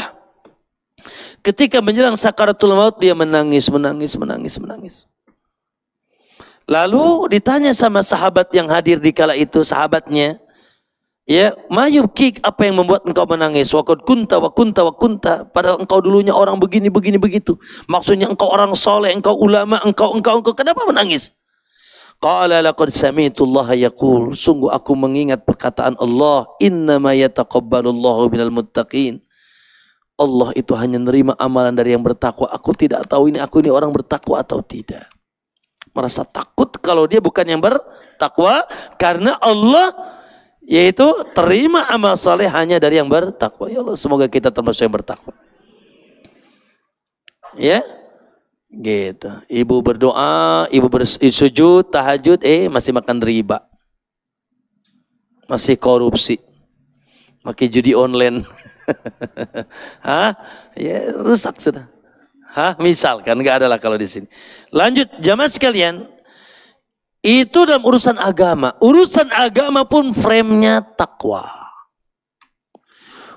Ketika menjelang sakaratul maut dia menangis. Lalu ditanya sama sahabat yang hadir di kala itu, sahabatnya, ya, mayubkik, apa yang membuat engkau menangis? Waqad kunta wa kunta. Padahal engkau dulunya orang begini begitu. Maksudnya engkau orang soleh, engkau ulama, engkau kenapa menangis? Qala laqad sami'tullaha yaqul, sungguh aku mengingat perkataan Allah, innama yataqabbalullahu minal muttaqin. Allah itu hanya menerima amalan dari yang bertakwa. Aku tidak tahu aku ini orang bertakwa atau tidak. Merasa takut kalau dia bukan yang bertakwa, karena Allah yaitu terima amal saleh hanya dari yang bertakwa. Ya Allah, semoga kita termasuk yang bertakwa. Ya, gitu. Ibu berdoa, ibu bersujud, tahajud, masih makan riba, masih korupsi, pakai judi online. Hah? Ya rusak sudah. Hah? Misalkan nggak ada lah kalau di sini. Lanjut, jamaah sekalian. Itu dalam urusan agama. Urusan agama pun frame-nya takwa.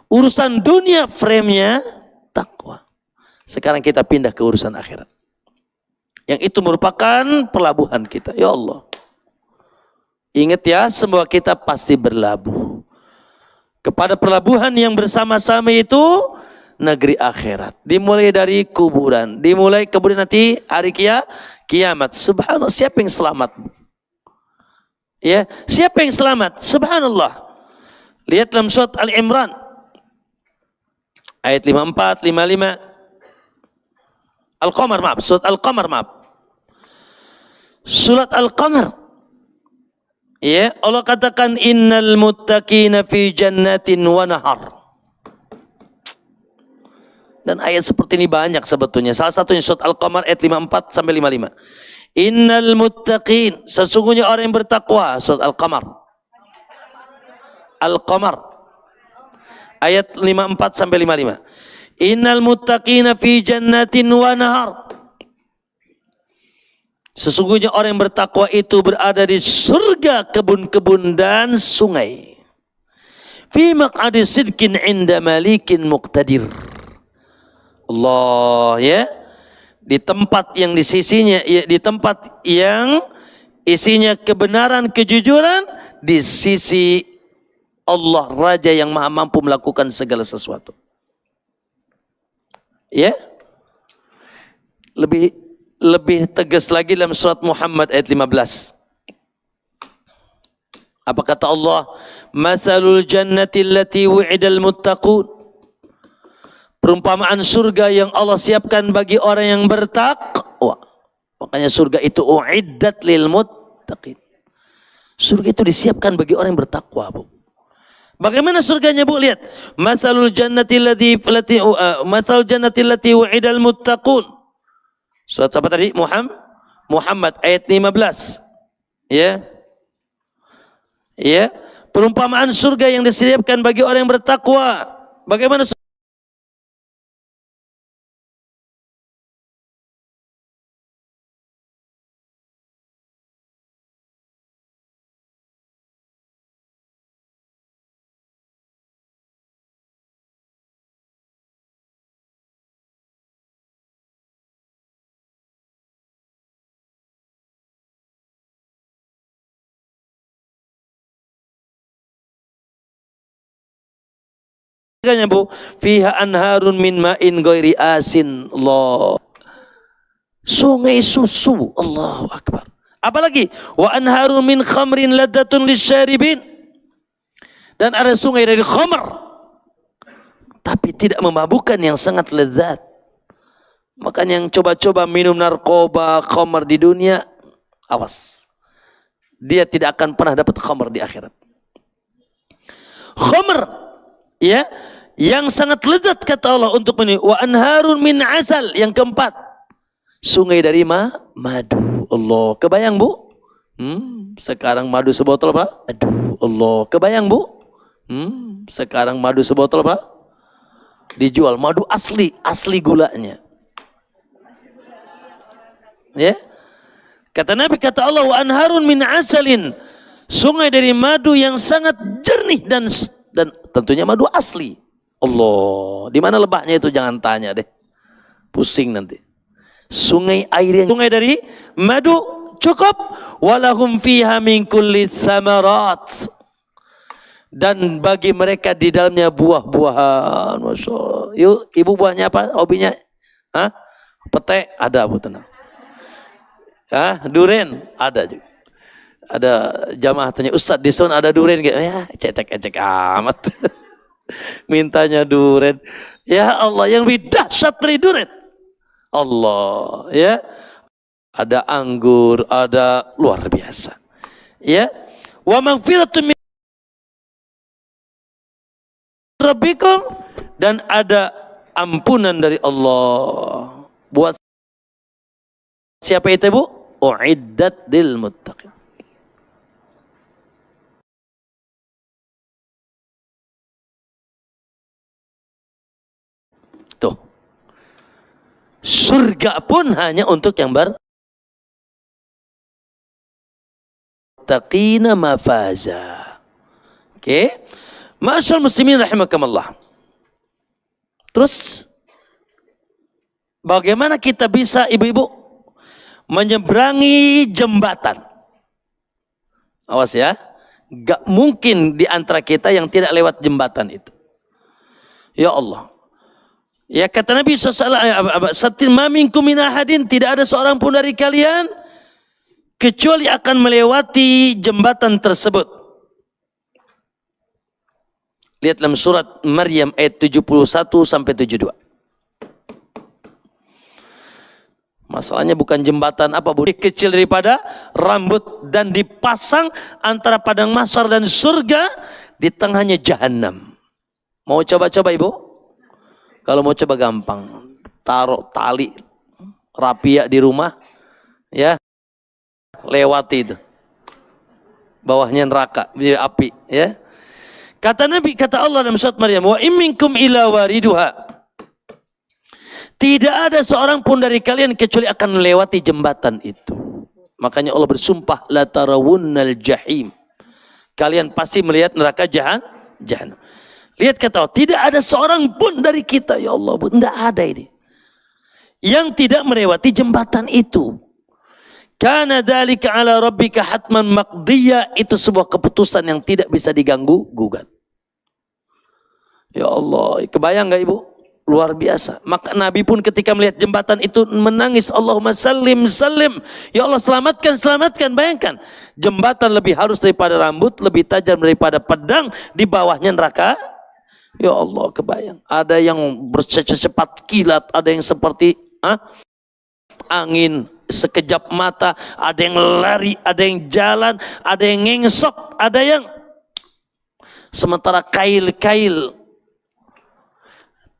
Urusan dunia frame-nya takwa. Sekarang kita pindah ke urusan akhirat. Yang itu merupakan pelabuhan kita. Ya Allah. Ingat ya, semua kita pasti berlabuh kepada pelabuhan yang bersama-sama itu negeri akhirat. Dimulai dari kuburan. Dimulai kemudian nanti hari kiamat. Subhanallah, siapa yang selamat? Ya, siapa yang selamat? Subhanallah. Lihat dalam surat Al-Imran ayat 54, 55. Al-Qamar, maaf. Surat Al-Qamar, maaf. Surat Al-Qamar. Ya, Allah katakan innal muttaqina fi jannatin wa nahar. Dan ayat seperti ini banyak sebetulnya. Salah satunya surat Al-Qamar ayat 54 sampai 55. Innal muttaqin, sesungguhnya orang yang bertakwa. Surat Al-Qamar. Al-Qamar ayat 54 sampai 55. Innal muttaqina fi jannatin wa nahar. Sesungguhnya orang yang bertakwa itu berada di surga, kebun-kebun dan sungai. Fi maq'adi sidqin 'inda malikin muqtadir. Allah, ya. Di tempat yang di sisinya, ya, di tempat yang isinya kebenaran, kejujuran, di sisi Allah, Raja yang Maha mampu melakukan segala sesuatu. Ya. Lebih tegas lagi dalam surat Muhammad ayat 15. Apa kata Allah? Masalul jannati allati wu'idal muttaqun. Perumpamaan surga yang Allah siapkan bagi orang yang bertakwa. Makanya surga itu u'iddat lil muttaqin. Surga itu disiapkan bagi orang yang bertakwa, Bu. Bagaimana surganya, Bu? Lihat. Masalul jannati allati wu'idal muttaqun. Surat apa tadi? Muhammad ayat 15. Ya. Ya. Perumpamaan surga yang disediakan bagi orang yang bertakwa. Bagaimana surganya, Bu? Fiha anharun min ma'in ghairi asin. Allah. Sungai susu. Allahu Akbar. Apalagi? Wa anharun min khamrin laddatun lisyaribin. Dan ada sungai dari khamr, tapi tidak memabukkan, yang sangat lezat. Makanya yang coba-coba minum narkoba, khamr di dunia, awas. Dia tidak akan pernah dapat khamr di akhirat. Khamr, ya, yang sangat lezat kata Allah untuk minum. Wa anharun min asal. Yang keempat, sungai dari madu. Allah, kebayang Bu? Sekarang madu sebotol Pak? Aduh Allah, kebayang Bu? Sekarang madu sebotol Pak? Dijual madu asli gulanya. Ya. Kata Nabi, kata Allah, wa anharun min asalin, sungai dari madu yang sangat jernih dan tentunya madu asli. Allah, di mana lebahnya itu jangan tanya deh. Pusing nanti. Sungai dari madu cukup, walahum fiha min kulli samarat, dan bagi mereka di dalamnya buah-buahan. Masya Allah. Yuk, ibu buahnya apa? Hobinya? Hah? Pete? Ada Bu, tenang. Duren? Ada juga. Ada jamaah tanya, Ustaz di sana ada duren gak? Ya, cetek-cetek amat. Mintanya duren. Ya Allah, yang lebih dahsyat dari duren. Allah, ya. Ada anggur, ada luar biasa. Ya. Wa maghfiratun min rabbikum, dan ada ampunan dari Allah. Buat siapa itu Bu? Uiddat lil muttaqin. Tuh. Surga pun hanya untuk yang bertaqina mafaza. Oke. Ma'asyal muslimin rahimakumullah. Terus bagaimana kita bisa ibu-ibu menyeberangi jembatan? Awas ya, gak mungkin di antara kita yang tidak lewat jembatan itu. Ya Allah. Ya kata Nabi SAW, ma minkum min ahadin, tidak ada seorang pun dari kalian kecuali akan melewati jembatan tersebut. Lihat dalam surat Maryam ayat 71 sampai 72. Masalahnya bukan jembatan apa Bu, kecil daripada rambut, dan dipasang antara padang mahsyar dan surga, di tengahnya jahanam. Mau coba-coba Ibu? Kalau mau coba gampang, taruh tali rapia di rumah, ya, lewati itu, bawahnya neraka, api, ya. Kata Nabi, kata Allah dalam surat Maryam, wa imminkum ila wariduha, tidak ada seorang pun dari kalian kecuali akan melewati jembatan itu. Makanya Allah bersumpah, la tarawunnal jahim, kalian pasti melihat neraka jahanam. Lihat kata Allah, tidak ada seorang pun dari kita, ya Allah, tidak ada ini yang tidak melewati jembatan itu. Kana dzalika ala rabbika hatman maqdiya, itu sebuah keputusan yang tidak bisa diganggu gugat. Ya Allah, kebayang nggak Ibu? Luar biasa. Maka Nabi pun ketika melihat jembatan itu menangis, Allahumma sallim sallim, ya Allah selamatkan selamatkan. Bayangkan, jembatan lebih halus daripada rambut, lebih tajam daripada pedang, di bawahnya neraka. Ya Allah, kebayang. Ada yang bercepat kilat, ada yang seperti angin sekejap mata, ada yang lari, ada yang jalan, ada yang ngengsok, ada yang sementara kail-kail.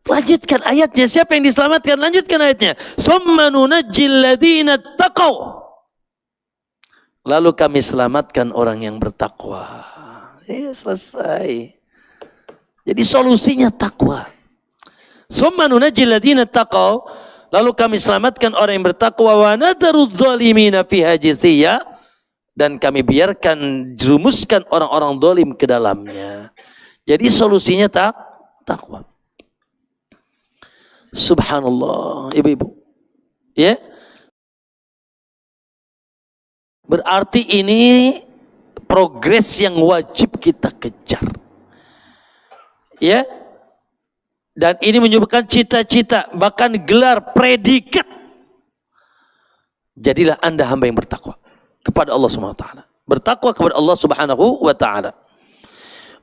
Lanjutkan ayatnya, siapa yang diselamatkan? Lanjutkan ayatnya. Summa nunajjil ladzina taqaw, lalu kami selamatkan orang yang bertakwa. Selesai. Jadi solusinya takwa. Summa nunajjil ladzina taqaw, lalu kami selamatkan orang yang bertakwa, wa nadharu dzalimina fiha jithiya, dan kami biarkan jerumuskan orang-orang zalim ke dalamnya. Jadi solusinya takwa. Subhanallah, ibu-ibu. Ya. Berarti ini progres yang wajib kita kejar. Ya. Dan ini menyebabkan cita-cita, bahkan gelar, predikat. Jadilah Anda hamba yang bertakwa kepada Allah Subhanahu wa taala. Bertakwa kepada Allah Subhanahu wa taala.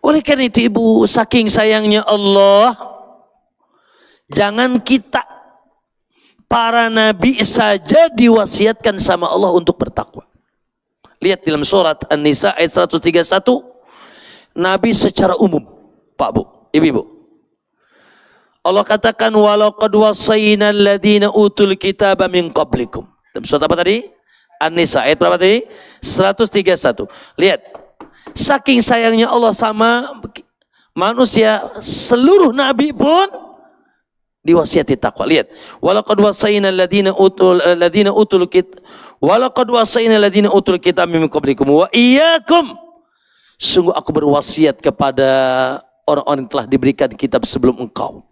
Oleh karena itu Ibu, saking sayangnya Allah, jangan kita, para nabi saja diwasiatkan sama Allah untuk bertakwa. Lihat dalam surat An-Nisa ayat 131, nabi secara umum, Pak Bu, Ibu-ibu, Allah katakan walaqad wasaina alladziina utul kitaba min qablikum. Dalam surat apa tadi? An-Nisa ayat berapa tadi? 131. Lihat. Saking sayangnya Allah sama manusia, seluruh nabi pun diwasiati takwa. Lihat. Walaqad wasaina alladziina utul kitab walaqad wasaina alladziina utul kitaba min qablikum wa iyyakum. Sungguh aku berwasiat kepada orang-orang yang telah diberikan kitab sebelum engkau.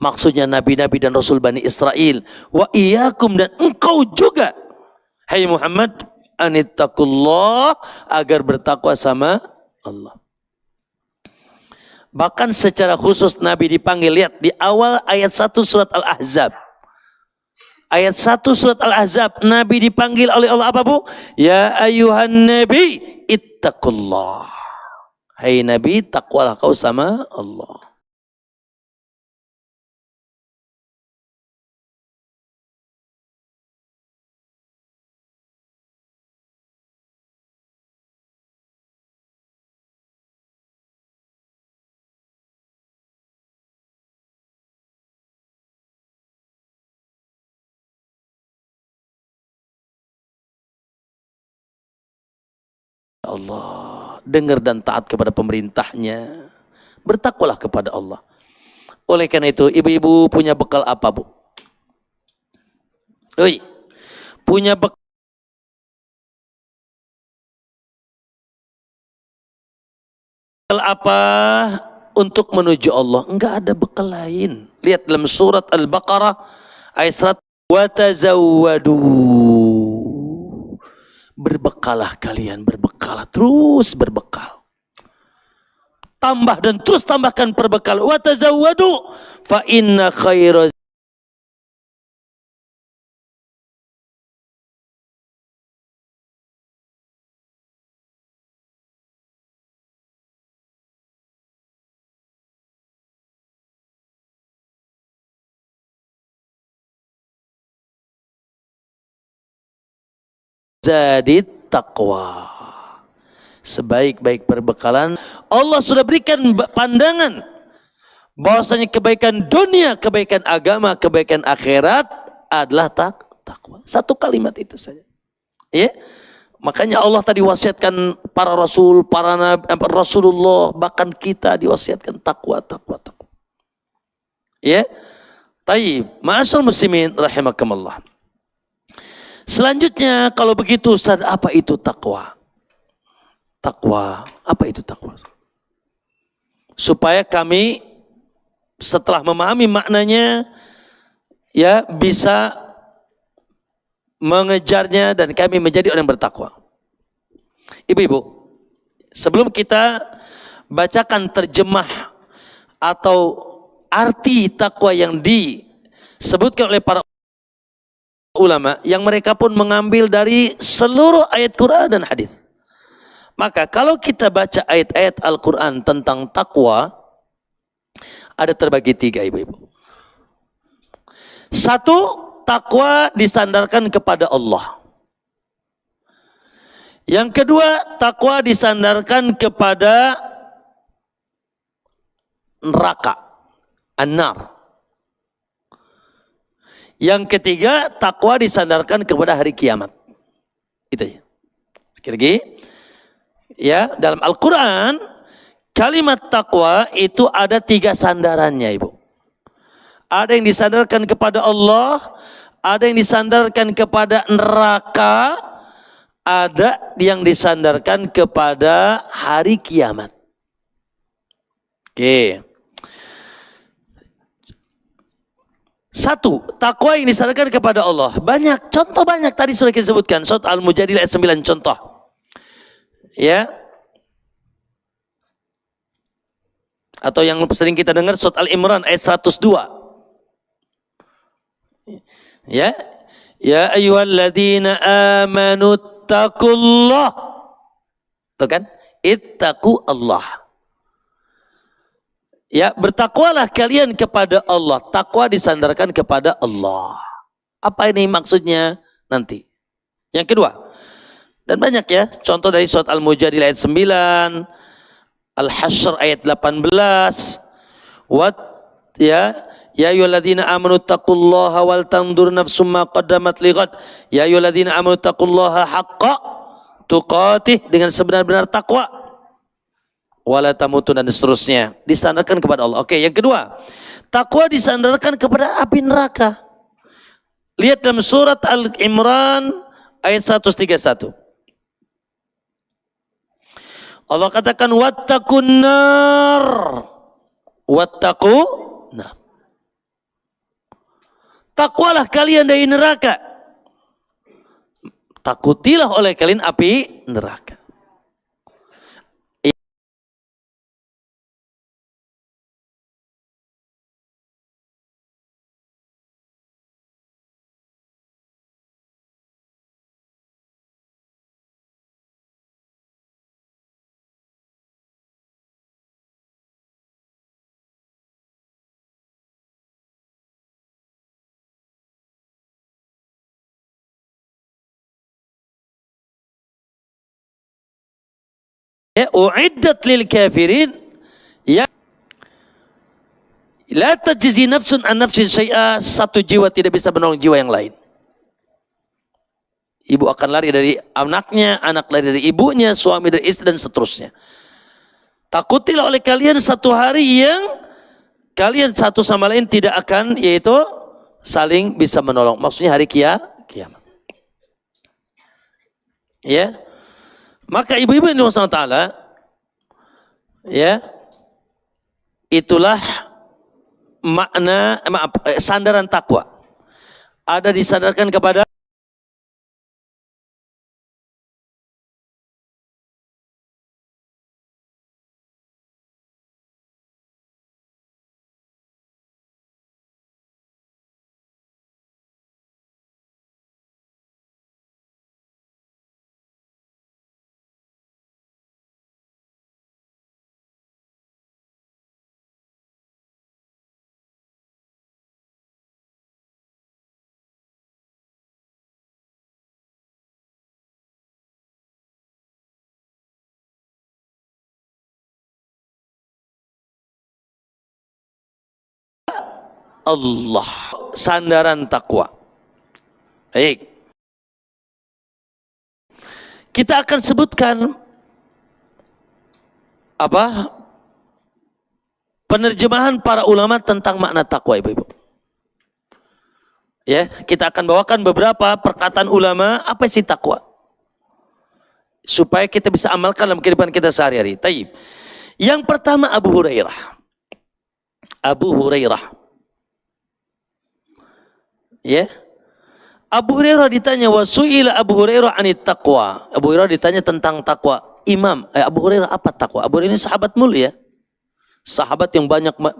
Maksudnya nabi-nabi dan rasul Bani Israel. Wa iyyakum, dan engkau juga. Hai Muhammad, anittaqullah, agar bertakwa sama Allah. Bahkan secara khusus Nabi dipanggil. Lihat di awal ayat 1 surat Al-Ahzab. Ayat 1 surat Al-Ahzab, Nabi dipanggil oleh Allah apa, Bu? Ya ayuhan nabi ittaqullah. Hai Nabi, takwalah kau sama Allah. Allah, dengar dan taat kepada pemerintahnya, bertakwalah kepada Allah. Oleh karena itu, ibu-ibu punya bekal apa, Bu? Oi, punya bekal apa untuk menuju Allah? Enggak ada bekal lain. Lihat dalam surat Al-Baqarah ayat 100, wa tazawwadu. Berbekalah kalian, berbekalah, terus berbekal. Tambah dan terus tambahkan perbekal. Wa tazawwadu fa inna khairaz zadit taqwa. Sebaik-baik perbekalan, Allah sudah berikan pandangan bahwasanya kebaikan dunia, kebaikan agama, kebaikan akhirat adalah takwa. Satu kalimat itu saja. Ya. Makanya Allah tadi wasiatkan para rasul, para nabi, Rasulullah, bahkan kita diwasiatkan takwa. Ya. Taib, ma'asyiral muslimin rahimakumullah. Selanjutnya, kalau begitu Ustaz, apa itu takwa? Takwa, apa itu takwa? Supaya kami setelah memahami maknanya, ya bisa mengejarnya dan kami menjadi orang yang bertakwa. Ibu-ibu, sebelum kita bacakan terjemah atau arti takwa yang disebutkan oleh para ulama, yang mereka pun mengambil dari seluruh ayat Quran dan hadis. Maka kalau kita baca ayat-ayat Al-Quran tentang takwa, ada terbagi tiga, ibu-ibu. Satu, takwa disandarkan kepada Allah. Yang kedua, takwa disandarkan kepada neraka, an-nar. Yang ketiga, takwa disandarkan kepada hari kiamat. Itu ya. Sekali lagi, ya, dalam Al-Quran kalimat takwa itu ada tiga sandarannya, ibu. Ada yang disandarkan kepada Allah, ada yang disandarkan kepada neraka, ada yang disandarkan kepada hari kiamat. Oke. Satu, takwa yang disandarkan kepada Allah. Banyak, contoh banyak tadi sudah kita sebutkan. Surat Al-Mujadilah ayat 9 contoh. Ya. Atau yang sering kita dengar surat Al-Imran ayat 102. Ya. Ya ayyuhalladzina amanu taqullah. Tuh kan? Ittaqu Allah. Ya, bertakwalah kalian kepada Allah. Takwa disandarkan kepada Allah. Apa ini maksudnya? Nanti. Yang kedua. Dan banyak ya. Contoh dari surat Al-Mujadilah ayat 9. Al-Hasyr ayat 18. ya ayyuhalladzina amanu taqullaha wal tanzur nafsum ma qaddamat lighad. Ya ayyuhalladzina amanu taqullaha haqqa tuqatih, dengan sebenar-benar takwa. Wala tamutun, dan seterusnya. Disandarkan kepada Allah. Oke, yang kedua, takwa disandarkan kepada api neraka. Lihat dalam surat Al-Imran ayat 131. Allah katakan wattaqun nar. Wattaqun nar. Takwalah kalian dari neraka. Takutilah oleh kalian api neraka. Uiddat lil kafirin, ya la tajzi nafsun an nafsin syai'a, satu jiwa tidak bisa menolong jiwa yang lain. Ibu akan lari dari anaknya, anak lari dari ibunya, suami dari istri, dan seterusnya. Takutilah oleh kalian satu hari yang kalian satu sama lain tidak akan, yaitu saling bisa menolong. Maksudnya hari kiamat. Ya. Maka ibu-ibu yang dirahmati Allah Ta'ala, ya, itulah makna, sandaran takwa. Ada disandarkan kepada Allah, sandaran takwa. Baik. Kita akan sebutkan penerjemahan para ulama tentang makna takwa, ibu-ibu. Ya, kita akan bawakan beberapa perkataan ulama apa sih takwa, supaya kita bisa amalkan dalam kehidupan kita sehari-hari. Taib. Yang pertama Abu Hurairah. Abu Hurairah. Ya. Abu Hurairah ditanya, wasu'ila Abu Hurairah anit taqwa. Abu Hurairah ditanya tentang takwa. Abu Hurairah, apa takwa? Abu Hurairah ini sahabat mulia. Sahabat yang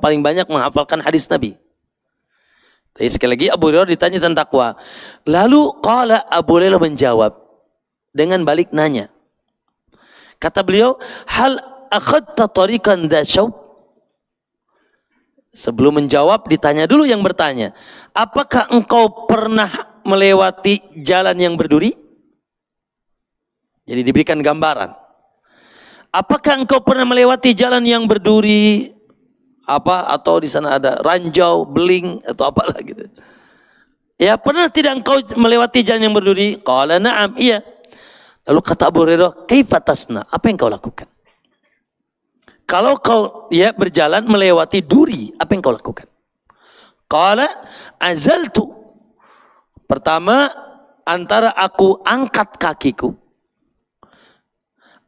paling banyak menghafalkan hadis Nabi. Tapi sekali lagi Abu Hurairah ditanya tentang takwa. Lalu qala, Abu Hurairah menjawab dengan balik nanya. Kata beliau, hal akhadta tariqan dha syauq? Sebelum menjawab, ditanya dulu yang bertanya. Apakah engkau pernah melewati jalan yang berduri? Jadi diberikan gambaran. Apakah engkau pernah melewati jalan yang berduri? Atau di sana ada ranjau, beling, atau apalah gitu. Ya, pernah tidak engkau melewati jalan yang berduri? Qala na'am, iya. Lalu kata Abu Hurairah, kaifa tasna? Apa yang kau lakukan? Kalau kau berjalan melewati duri, apa yang kau lakukan? Qala azaltu. Pertama, antara aku angkat kakiku,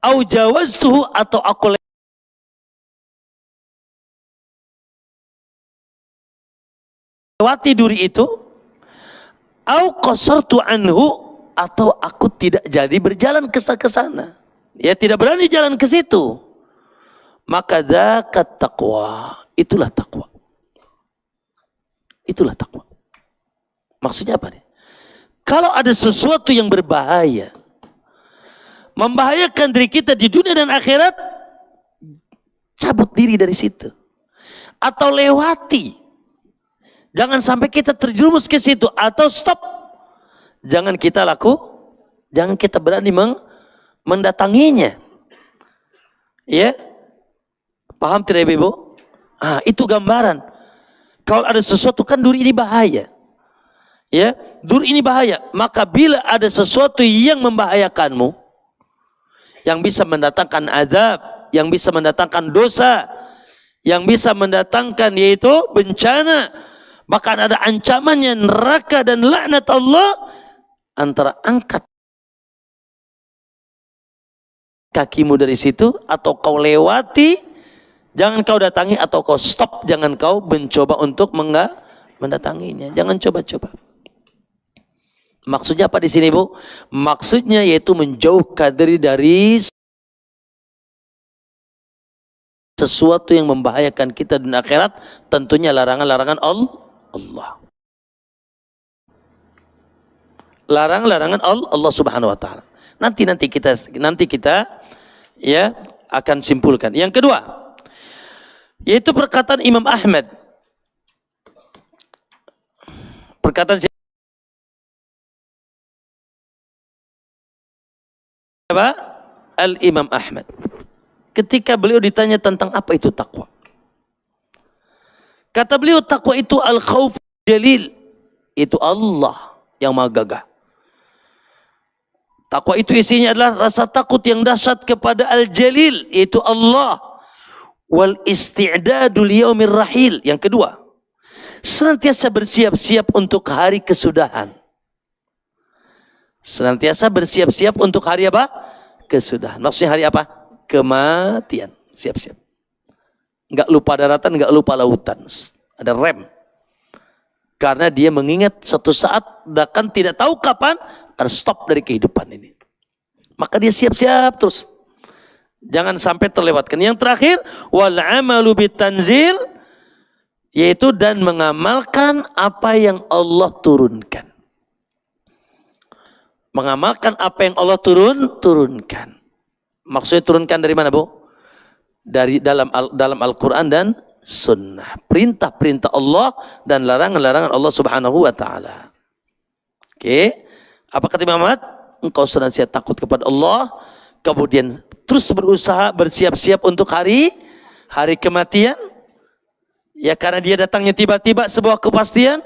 au jawaztuhu, atau aku lewati duri itu, au qasartu anhu, atau aku tidak jadi berjalan ke sana. Ya, tidak berani jalan ke situ. Maka zakat taqwa, itulah takwa. Itulah takwa. Maksudnya apa nih? Kalau ada sesuatu yang berbahaya, membahayakan diri kita di dunia dan akhirat, cabut diri dari situ. Atau lewati. Jangan sampai kita terjerumus ke situ. Atau stop. Jangan kita jangan kita berani mendatanginya. Ya. Paham tidak, Ibu? Itu gambaran. Kalau ada sesuatu, kan duri ini bahaya. Ya, duri ini bahaya. Maka bila ada sesuatu yang membahayakanmu, yang bisa mendatangkan azab, yang bisa mendatangkan dosa, yang bisa mendatangkan yaitu bencana, bahkan ada ancamannya neraka dan laknat Allah, antara angkat kakimu dari situ, atau kau lewati, jangan kau datangi, atau kau stop, jangan kau mencoba untuk mendatanginya. Jangan coba-coba. Maksudnya apa di sini, Bu? Maksudnya yaitu menjauhkan diri dari sesuatu yang membahayakan kita di akhirat, tentunya larangan-larangan Allah. Larangan-larangan Allah Subhanahu wa taala. Nanti kita ya akan simpulkan. Yang kedua, yaitu perkataan Imam Ahmad. Perkataan siapa? Al-Imam Ahmad. Ketika beliau ditanya tentang apa itu takwa, kata beliau, takwa itu al-khauf jalil, itu Allah yang maha gagah. Takwa itu isinya adalah rasa takut yang dahsyat kepada al-jalil, yaitu Allah. Wal isti'dadu liyaumir rahil. Yang kedua, senantiasa bersiap-siap untuk hari kesudahan. Senantiasa bersiap-siap untuk hari apa? Kesudahan. Maksudnya hari apa? Kematian. Siap-siap. Enggak lupa daratan, enggak lupa lautan. Ada rem. Karena dia mengingat suatu saat, bahkan tidak tahu kapan, akan stop dari kehidupan ini. Maka dia siap-siap terus. Jangan sampai terlewatkan. Yang terakhir, wal amalu bitanzil, yaitu dan mengamalkan apa yang Allah turunkan. Mengamalkan apa yang Allah turunkan. Maksudnya turunkan dari mana, Bu? Dari dalam Al-Quran dan Sunnah. Perintah-perintah Allah dan larangan-larangan Allah Subhanahu wa taala. Oke. Apa kata Imam Ahmad? Engkau senantiasa takut kepada Allah, kemudian terus berusaha bersiap-siap untuk hari kematian. Ya, karena dia datangnya tiba-tiba sebuah kepastian.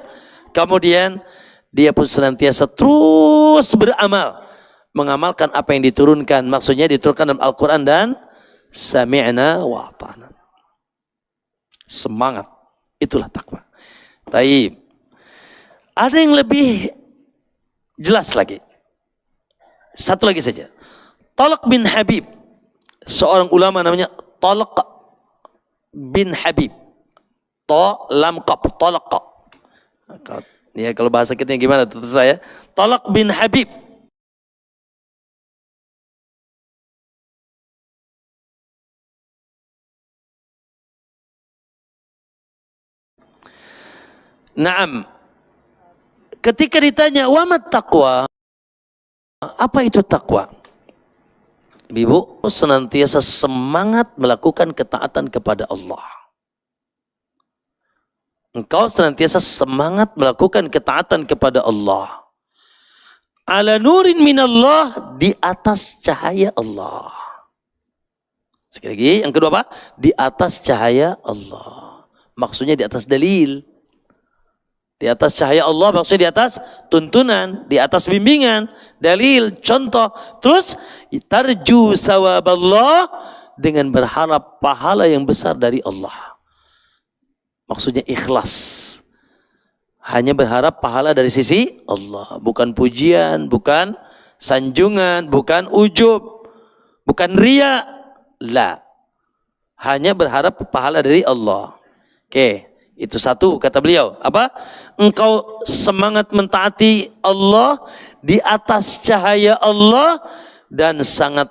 Kemudian dia pun senantiasa terus beramal, mengamalkan apa yang diturunkan. Maksudnya diturunkan dalam Al-Quran dan sami'na wa ata'na. Semangat. Itulah takwa. Baik. Ada yang lebih jelas lagi. Satu lagi saja. Talq bin Habib. Seorang ulama namanya Talq bin Habib. Lam qaf, Talq. Ya, kalau bahasa kita gimana tentu saya. Talq bin Habib. Naam. Ketika ditanya, wamat taqwa? Apa itu takwa? Ibu, senantiasa semangat melakukan ketaatan kepada Allah. Engkau senantiasa semangat melakukan ketaatan kepada Allah. Ala nurin minallah, di atas cahaya Allah. Sekali lagi, yang kedua apa? Di atas cahaya Allah. Maksudnya di atas dalil. Di atas cahaya Allah, maksudnya di atas tuntunan, di atas bimbingan, dalil, contoh. Terus tarju sawaballah, dengan berharap pahala yang besar dari Allah. Maksudnya ikhlas. Hanya berharap pahala dari sisi Allah, bukan pujian, bukan sanjungan, bukan ujub, bukan riya. La. Hanya berharap pahala dari Allah. Oke. Itu satu, kata beliau. Apa? Engkau semangat mentaati Allah di atas cahaya Allah dan sangat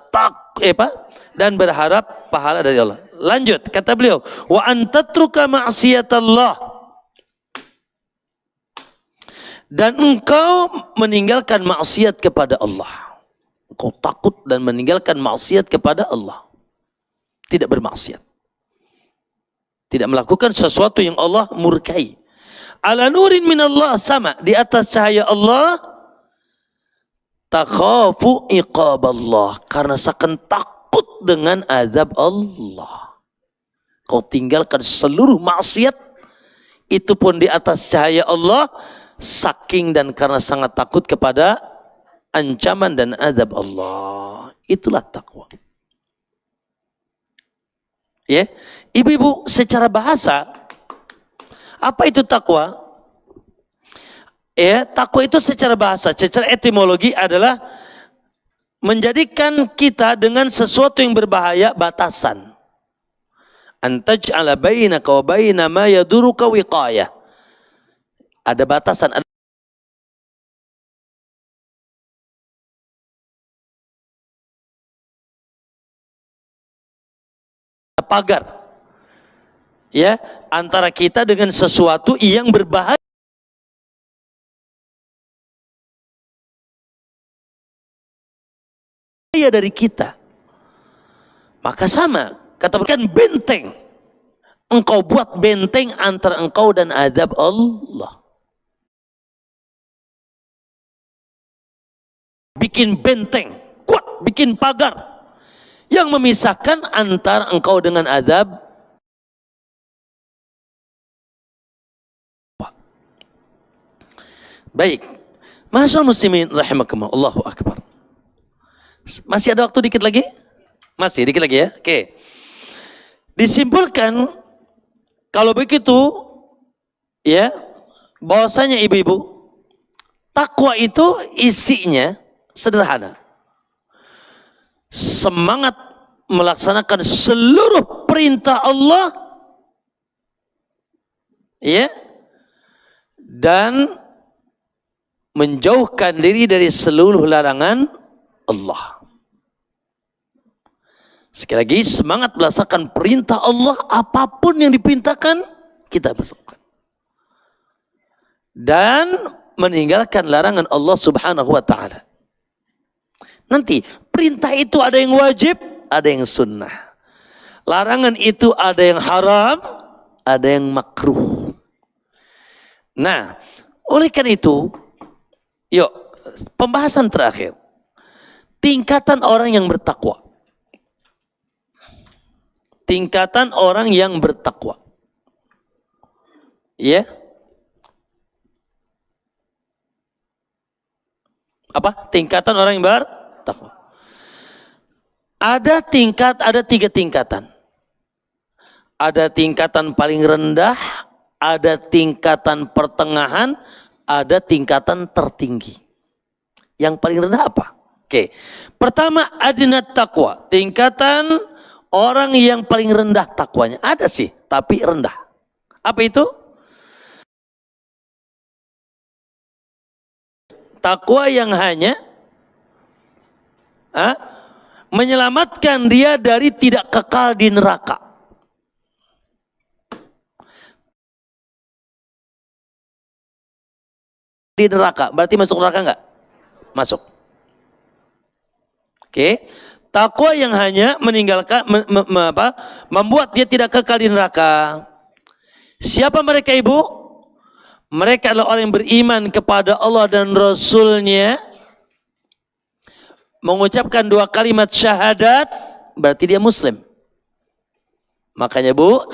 dan berharap pahala dari Allah. Lanjut, kata beliau, wa antatruka ma'siyatallah, dan engkau meninggalkan maksiat kepada Allah. Engkau takut dan meninggalkan maksiat kepada Allah. Tidak bermaksiat. Tidak melakukan sesuatu yang Allah murkai. Ala nurin minallah, sama di atas cahaya Allah. Takhafu iqaballah, karena seakan takut dengan azab Allah. Kau tinggalkan seluruh maksiat Itu pun di atas cahaya Allah, saking dan karena sangat takut kepada ancaman dan azab Allah. Itulah takwa. Ya, ibu-ibu, secara bahasa apa itu takwa? Ya, takwa itu secara bahasa, secara etimologi adalah menjadikan kita dengan sesuatu yang berbahaya batasan. Antaj'ala bainaka wa baina ma yaduruka wiqayah. Ada batasan, ada pagar. Ya, antara kita dengan sesuatu yang berbahaya dari kita. Maka sama, katakan benteng. Engkau buat benteng antara engkau dan azab Allah. Bikin benteng, kuat, bikin pagar yang memisahkan antara engkau dengan azab. Baik, Masyaallah muslimin rahimakumullah, Allahu akbar. Masih ada waktu dikit lagi? Masih dikit lagi ya? Oke. Disimpulkan kalau begitu ya, bahwasanya ibu-ibu, takwa itu isinya sederhana. Semangat melaksanakan seluruh perintah Allah ya, dan menjauhkan diri dari seluruh larangan Allah. Sekali lagi, semangat melaksanakan perintah Allah, apapun yang diperintahkan kita masukkan, dan meninggalkan larangan Allah subhanahu wa ta'ala. Nanti perintah itu ada yang wajib, ada yang sunnah. Larangan itu ada yang haram, ada yang makruh. Nah, oleh karena itu, yuk pembahasan terakhir, tingkatan orang yang bertakwa. Tingkatan orang yang bertakwa. Ya. Apa? Tingkatan orang yang bertakwa. Ada 3 tingkatan. Ada tingkatan paling rendah, ada tingkatan pertengahan, ada tingkatan tertinggi. Yang paling rendah apa? Oke. Pertama, adnat taqwa, tingkatan orang yang paling rendah takwanya. Ada sih, tapi rendah. Apa itu? Takwa yang hanya menyelamatkan dia dari tidak kekal di neraka. Di neraka, berarti masuk neraka enggak? Masuk. Oke. Takwa yang hanya meninggalkan, membuat dia tidak kekal di neraka. Siapa mereka, ibu? Mereka adalah orang yang beriman kepada Allah dan Rasulnya, mengucapkan 2 kalimat syahadat, berarti dia muslim. Makanya bu,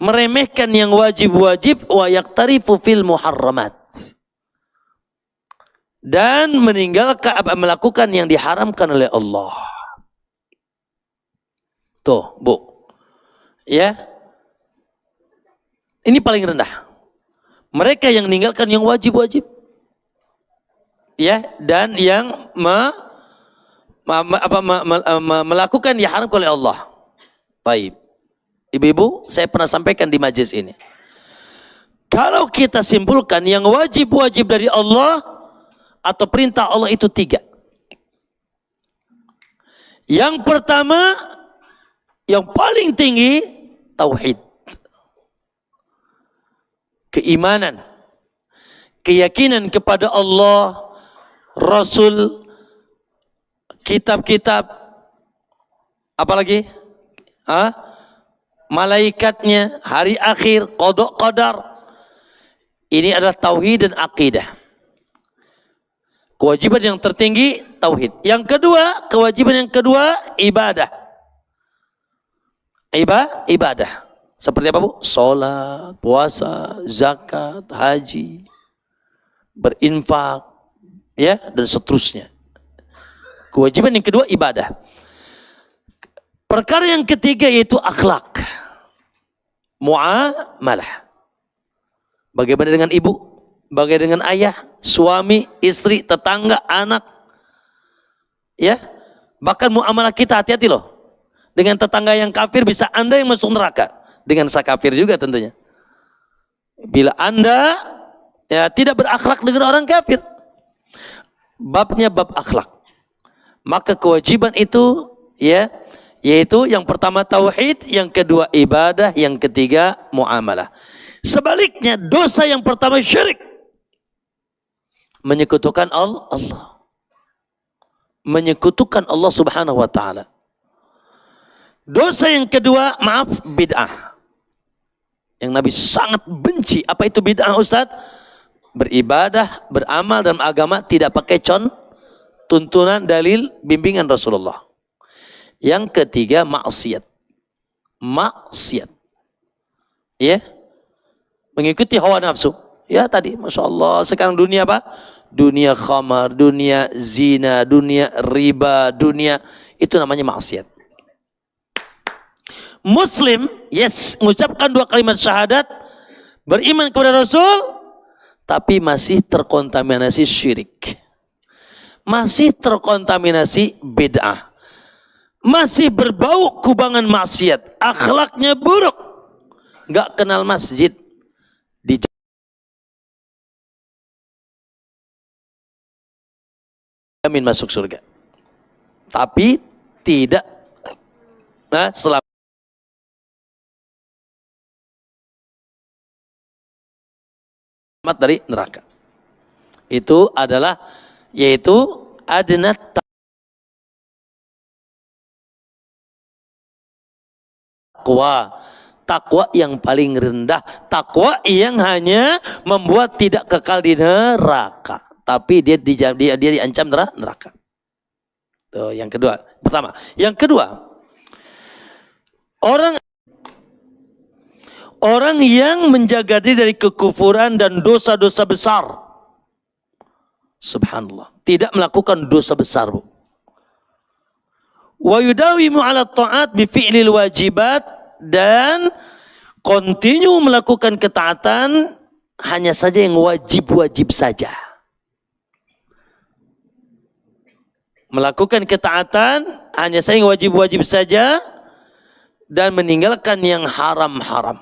meremehkan yang wajib-wajib, wa yaktarifu fil muharramat, dan meninggalkan melakukan yang diharamkan oleh Allah. Tuh, bu. Ya. Ini paling rendah. Mereka yang meninggalkan yang wajib-wajib. Ya, dan yang melakukan yang diharamkan oleh Allah. Baik. Ibu-ibu, saya pernah sampaikan di majelis ini. Kalau kita simpulkan yang wajib-wajib dari Allah atau perintah Allah itu 3. Yang pertama, yang paling tinggi, tauhid. Keimanan. Keyakinan kepada Allah, Rasul, kitab-kitab, apalagi? Malaikatnya, hari akhir, qada qadar, Ini adalah tauhid dan akidah. Kewajiban yang tertinggi tauhid. Yang kedua, kewajiban yang kedua ibadah. Ibadah. Seperti apa, Bu? Salat, puasa, zakat, haji, berinfak, ya, dan seterusnya. Kewajiban yang kedua ibadah. Perkara yang ketiga yaitu akhlak. Muamalah. Bagaimana dengan ibu? Bagaimana dengan ayah, suami, istri, tetangga, anak? Ya. Bahkan muamalah kita, hati-hati loh. Dengan tetangga yang kafir bisa Anda yang masuk neraka. Dengan saya kafir juga tentunya. Bila Anda ya tidak berakhlak dengan orang kafir. Babnya bab akhlak. Maka kewajiban itu ya yaitu yang pertama tauhid, yang kedua ibadah, yang ketiga muamalah. Sebaliknya dosa yang pertama syirik. Menyekutukan Allah. Menyekutukan Allah Subhanahu wa taala. Dosa yang kedua, maaf, bid'ah. Yang Nabi sangat benci. Apa itu bid'ah, Ustaz? Beribadah, beramal dalam agama tidak pakai tuntunan, dalil, bimbingan Rasulullah. Yang ketiga, maksiat. Maksiat. Ya. Mengikuti hawa nafsu. Ya tadi, Masya Allah. Sekarang dunia apa? Dunia khamar, dunia zina, dunia riba, dunia. Itu namanya maksiat. Muslim, yes, mengucapkan 2 kalimat syahadat, beriman kepada Rasul, tapi masih terkontaminasi syirik. Masih terkontaminasi bid'ah. Masih berbau kubangan maksiat. Akhlaknya buruk. Nggak kenal masjid. Dijamin masuk surga. Tapi tidak selamat dari neraka. Itu adalah yaitu adna takwa yang paling rendah, takwa yang hanya membuat tidak kekal di neraka, tapi dia diancam neraka. Tuh, yang kedua. Pertama, yang kedua, orang yang menjaga diri dari kekufuran dan dosa-dosa besar. Subhanallah, tidak melakukan dosa besar, Bu. Wa yudawimu 'ala ta'at bi fi'lil wajibat, dan continue melakukan ketaatan hanya saja yang wajib-wajib saja. Melakukan ketaatan hanya saja yang wajib-wajib saja dan meninggalkan yang haram-haram.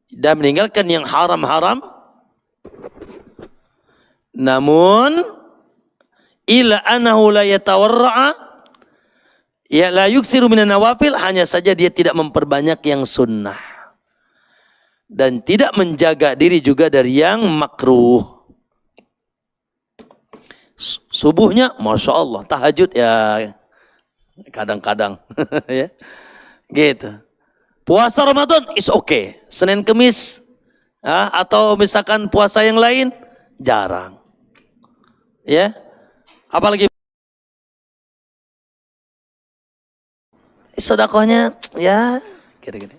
Dan meninggalkan yang haram-haram. Namun ila anahu la yatawarra'a, ya la yuksiru minan nawafil, hanya saja dia tidak memperbanyak yang sunnah dan tidak menjaga diri juga dari yang makruh. Subuhnya Masya Allah tahajud ya kadang-kadang ya gitu. Puasa Ramadan is okay, Senin Kemis atau misalkan puasa yang lain jarang. Ya, apalagi sedekahnya ya kira-kira.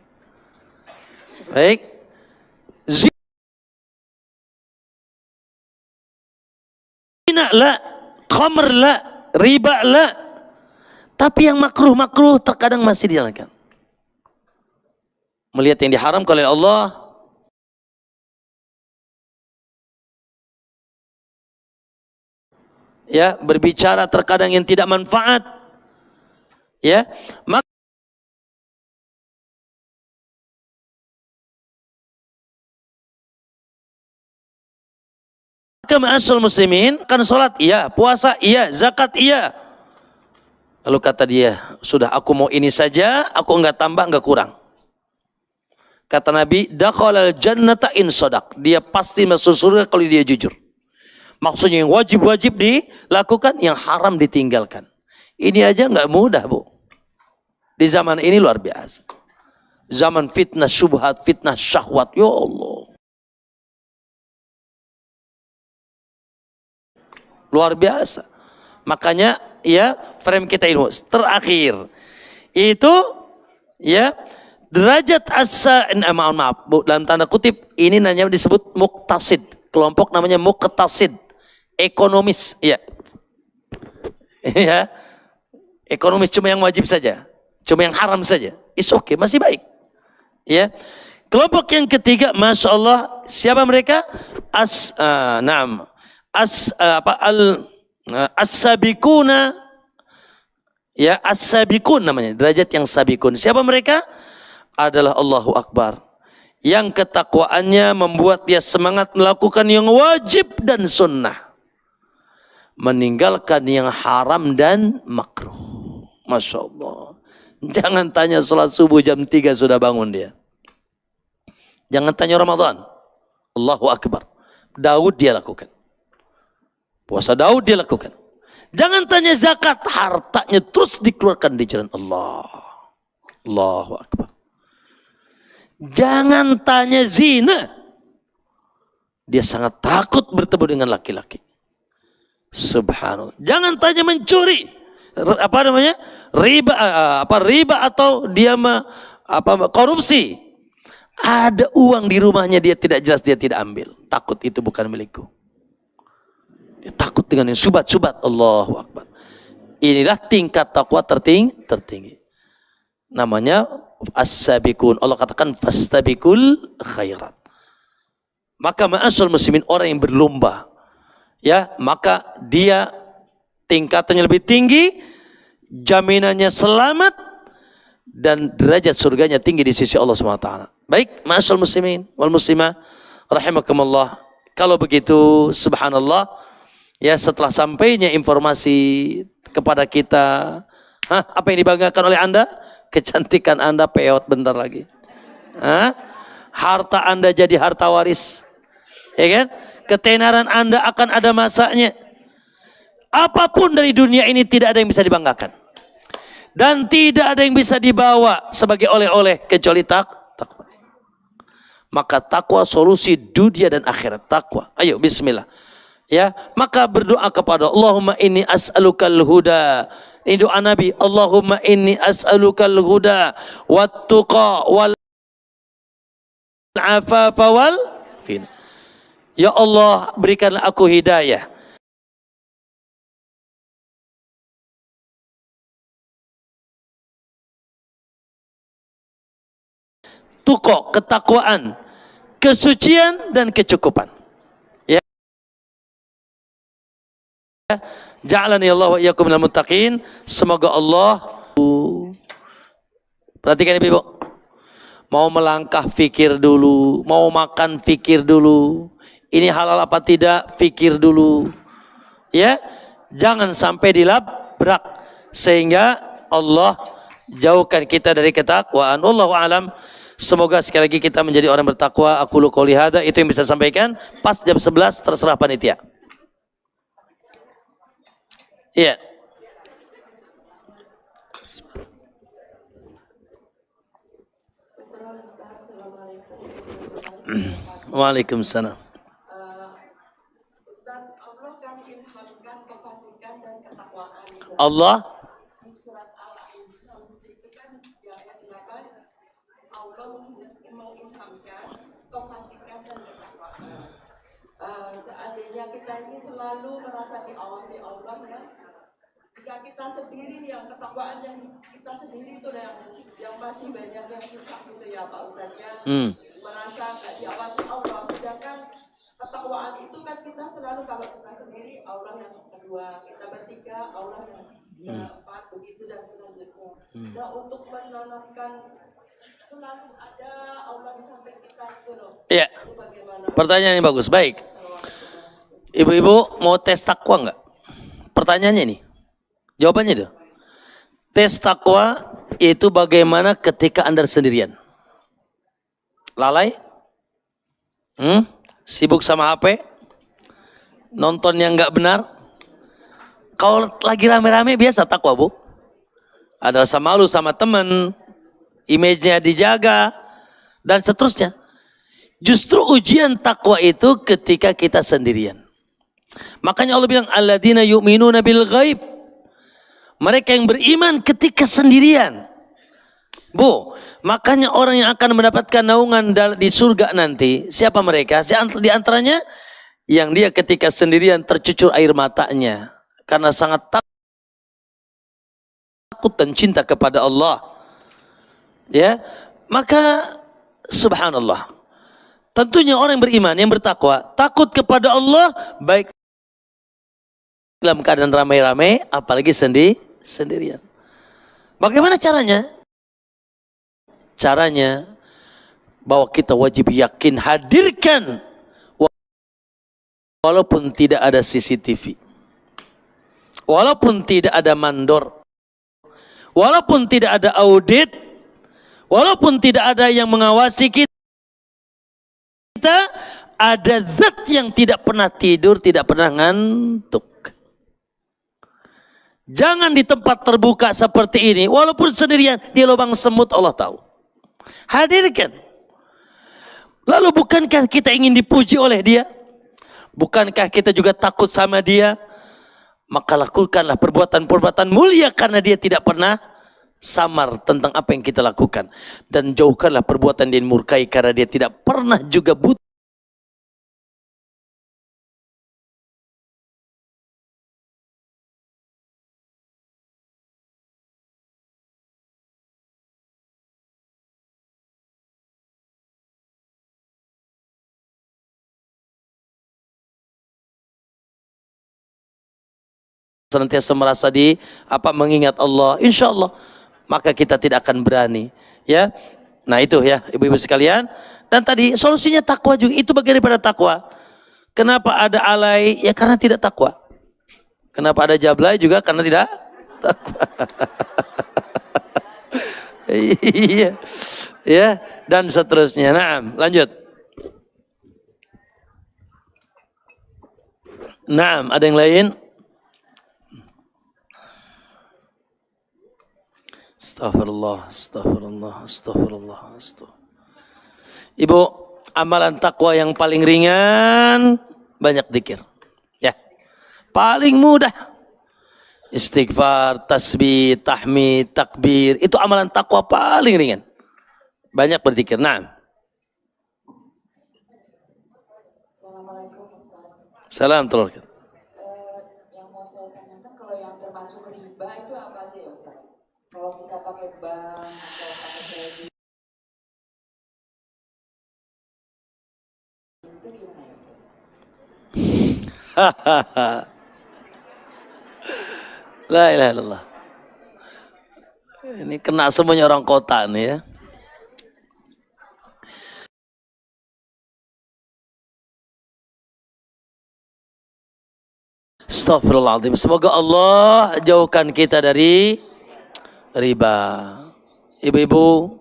Baik. Zina la, khamr la, riba la. Tapi yang makruh-makruh terkadang masih dijalankan. Melihat yang diharamkan oleh Allah, ya, berbicara terkadang yang tidak manfaat, ya, maka ma'asyal muslimin, kan sholat iya, puasa iya, zakat iya. Lalu kata dia, sudah aku mau ini saja, aku enggak tambah, enggak kurang. Kata Nabi, dakhalal jannata in shadaq. Dia pasti masuk surga kalau dia jujur. Maksudnya yang wajib-wajib dilakukan, yang haram ditinggalkan. Ini aja nggak mudah, Bu. Di zaman ini luar biasa. Zaman fitnah syubhat, fitnah syahwat. Ya Allah. Luar biasa. Makanya ya frame kita ilmu terakhir itu ya derajat maaf dalam tanda kutip ini namanya disebut muqtasid. Kelompok namanya muqtasid, ekonomis ya. Ya. Ekonomis cuma yang wajib saja, cuma yang haram saja. It's okay, masih baik. Ya. Kelompok yang ketiga, masya Allah, siapa mereka? As-sabikuna, ya as-sabikun namanya, derajat yang sabikun. Siapa mereka? Adalah Allahu Akbar. Yang ketakwaannya membuat dia semangat melakukan yang wajib dan sunnah, meninggalkan yang haram dan makruh. Masya Allah. Jangan tanya sholat subuh jam 3 sudah bangun dia. Jangan tanya Ramadan. Allahu Akbar. Daud dia lakukan. Puasa Daud dia lakukan. Jangan tanya zakat. Hartanya terus dikeluarkan di jalan Allah. Allahu Akbar. Jangan tanya zina. Dia sangat takut bertemu dengan laki-laki. Subhanallah. Jangan tanya mencuri. Apa namanya? Riba atau dia korupsi. Ada uang di rumahnya dia tidak jelas, dia tidak ambil. Takut itu bukan milikku. Dia takut dengan yang syubhat-syubhat. Allahu Akbar. Inilah tingkat takwa tertinggi. Namanya as-sabiqun. Allah katakan fastabiqul khairat. Maka ma'asyal muslimin, orang yang berlomba, ya, maka dia tingkatannya lebih tinggi, jaminannya selamat, dan derajat surganya tinggi di sisi Allah SWT. Baik, ma'asyal muslimin wal muslimah rahimakumullah. Kalau begitu, subhanallah, ya, setelah sampainya informasi kepada kita, apa yang dibanggakan oleh Anda? Kecantikan Anda peot bentar lagi. Harta Anda jadi harta waris. Ya kan? Ketenaran Anda akan ada masanya. Apapun dari dunia ini tidak ada yang bisa dibanggakan. Dan tidak ada yang bisa dibawa sebagai oleh-oleh kecuali takwa. Maka takwa solusi dunia dan akhirat. Takwa. Ayo bismillah. Ya, maka berdoa kepada Allahumma inni as'alukal huda. Ini doa Nabi. Allahumma inni as'alukal huda wat tuqa wal afafa wal ghina. Ya Allah, berikanlah aku hidayah. Tuqa, ketakwaan, kesucian dan kecukupan. Ya. Ja'alani Allah wa iyyakum minal muttaqin. Semoga Allah, perhatikan Ibu. Mau melangkah fikir dulu, mau makan fikir dulu. Ini halal apa tidak, fikir dulu. Ya, jangan sampai dilabrak sehingga Allah jauhkan kita dari ketakwaan. Wallahu a'lam. Semoga sekali lagi kita menjadi orang bertakwa. Aku qouli hada, itu yang bisa sampaikan. Pas jam 11 terserah panitia. Iya. Waalaikumsalam. Ustaz, Allah kan ilhamkan kefasikan dan ketakwaan. Allah Di surat Al-An'am itu kan di ayat 8 Allah mengilhamkan kefasikan dan ketakwaan. Seandainya kita ini selalu merasa diawasi Allah, ya, jika kita sendiri yang ketakwaan yang kita sendiri itu yang masih banyak yang susah gitu ya Pak Ustaz, ya. Merasa nggak diawasi Allah, sedangkan ketakwaan itu kan kita selalu, kalau kita sendiri Allah yang kedua, kita bertiga Allah yang keempat, begitu dan selanjutnya. Nah, untuk menanamkan selalu ada Allah di samping kita itu loh. Iya. Itu bagaimana? Pertanyaan yang bagus. Baik. Ibu-ibu mau tes takwa nggak? Pertanyaannya nih. Jawabannya itu. Tes takwa itu bagaimana ketika Anda sendirian? Lalai? Sibuk sama HP? Nonton yang nggak benar? Kalau lagi rame-rame biasa takwa, Bu. Ada rasa malu sama teman, image-nya dijaga, dan seterusnya. Justru ujian takwa itu ketika kita sendirian. Makanya Allah bilang alladzina yu'minuna bil ghaib. Mereka yang beriman ketika sendirian. Bu, makanya orang yang akan mendapatkan naungan di surga nanti, siapa mereka? Di antaranya yang dia ketika sendirian tercucur air matanya karena sangat takut dan cinta kepada Allah. Ya, maka subhanallah. Tentunya orang yang beriman, yang bertakwa, takut kepada Allah baik dalam keadaan ramai-ramai, apalagi sendirian. Bagaimana caranya? Caranya bahwa kita wajib yakin, hadirkan walaupun tidak ada CCTV, walaupun tidak ada mandor, walaupun tidak ada audit, walaupun tidak ada yang mengawasi kita, ada zat yang tidak pernah tidur, tidak pernah ngantuk. Jangan di tempat terbuka seperti ini, walaupun sendirian di lubang semut, Allah tahu. Hadirkan. Lalu bukankah kita ingin dipuji oleh dia? Bukankah kita juga takut sama dia? Maka lakukanlah perbuatan-perbuatan mulia karena dia tidak pernah samar tentang apa yang kita lakukan. Dan jauhkanlah perbuatan yang murkai karena dia tidak pernah juga buta. Senantiasa merasa mengingat Allah, insya Allah maka kita tidak akan berani, ya. Nah itu ya ibu-ibu sekalian. Dan tadi solusinya takwa juga, itu bagian daripada takwa. Kenapa ada alay? Ya karena tidak takwa. Kenapa ada jablay? Juga karena tidak takwa. Iya, ya, dan seterusnya. Nah, lanjut. Nah, ada yang lain? Astaghfirullah, astaghfirullah, astaghfirullah, astaghfirullah. Ibu, amalan takwa yang paling ringan, banyak zikir. Ya, paling mudah. Istighfar, tasbih, tahmid, takbir, itu amalan takwa paling ringan. Banyak berzikir. Nah. Assalamualaikum Ustaz. Salam telur. Yang mau saya tanyakan, kalau yang termasuk riba itu apa aja ya Ustaz? Kalau kita pakai bank atau pakai kredit itu gimana ya Ustaz? La ilaha illallah. Ini kena semuanya orang kota nih ya. Astagfirullahaladzim. Semoga Allah jauhkan kita dari riba. Ibu-ibu,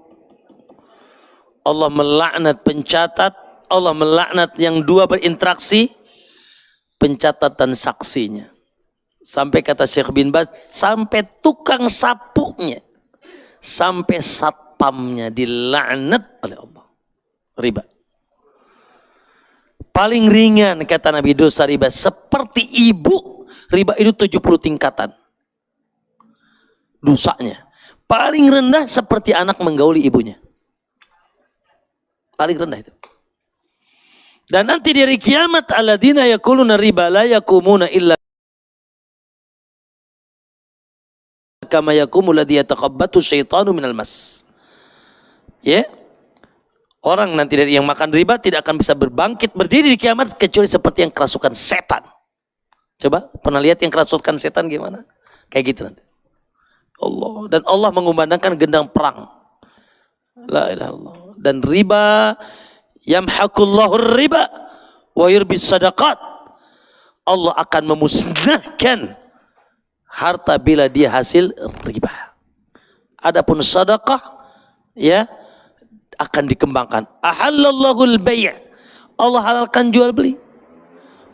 Allah melaknat pencatat, Allah melaknat yang dua berinteraksi, pencatat dan saksinya. Sampai kata Syekh bin Baz, sampai tukang sapunya, sampai satpamnya dilaknat oleh Allah. Riba. Paling ringan kata Nabi dosa riba seperti ibu. Riba itu 70 tingkatan dosanya. Paling rendah seperti anak menggauli ibunya. Paling rendah itu. Dan nanti di hari kiamat alladzina yakuluna riba la yakumuna illa kama yakumul ladzi yatakhabbatu syaitanu minal mas. Ya. Orang nanti dari yang makan riba tidak akan bisa berbangkit berdiri di kiamat kecuali seperti yang kerasukan setan. Coba pernah lihat yang kerasukan setan gimana? Kayak gitu nanti. Allah, dan Allah mengumandangkan gendang perang. La ilaha illallah. Dan riba yamhaqullahu riba wa yurbis sadaqat. Allah akan memusnahkan harta bila dia hasil riba. Adapun sedekah ya akan dikembangkan. Ahallallahul bai'. Allah halalkan jual beli.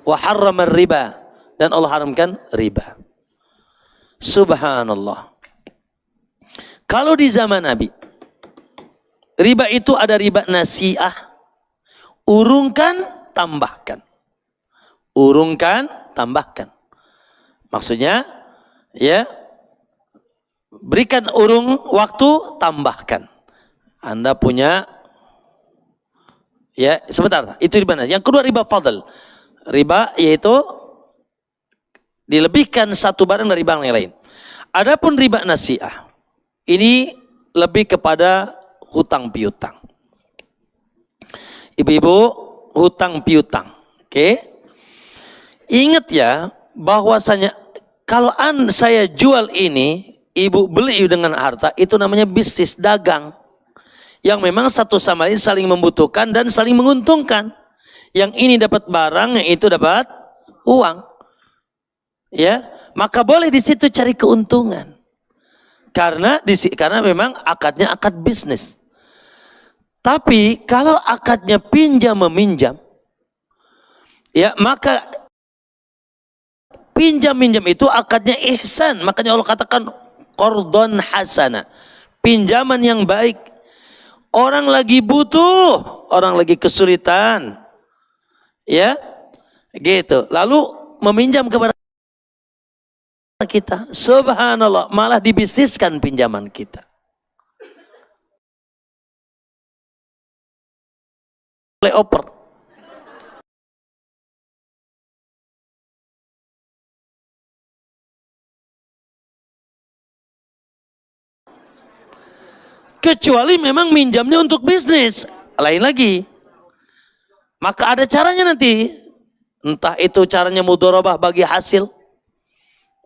Wa harramar riba, dan Allah haramkan riba. Subhanallah. Kalau di zaman Nabi, riba itu ada riba nasi'ah. Urungkan, tambahkan. Urungkan, tambahkan. Maksudnya, ya, berikan urung waktu, tambahkan. Anda punya, ya, sebentar, itu riba. Yang kedua riba fadl. Riba yaitu dilebihkan satu barang dari barang yang lain. Adapun riba nasi'ah, ini lebih kepada hutang piutang. Ibu-ibu, hutang piutang. Oke. Ingat ya, bahwasanya kalau saya jual ini, ibu beli dengan harta, itu namanya bisnis dagang. Yang memang satu sama lain saling membutuhkan dan saling menguntungkan. Yang ini dapat barang, yang itu dapat uang. Ya, maka boleh di situ cari keuntungan. Karena memang akadnya akad bisnis. Tapi kalau akadnya pinjam meminjam, ya maka pinjam minjam itu akadnya ihsan. Makanya Allah katakan qardon hasana, pinjaman yang baik. Orang lagi butuh, orang lagi kesulitan, ya gitu. Lalu meminjam kepada kita, subhanallah, malah dibisniskan pinjaman kita. Oleh oper. Kecuali memang minjamnya untuk bisnis, lain lagi. Maka ada caranya nanti. Entah itu caranya mudharabah bagi hasil.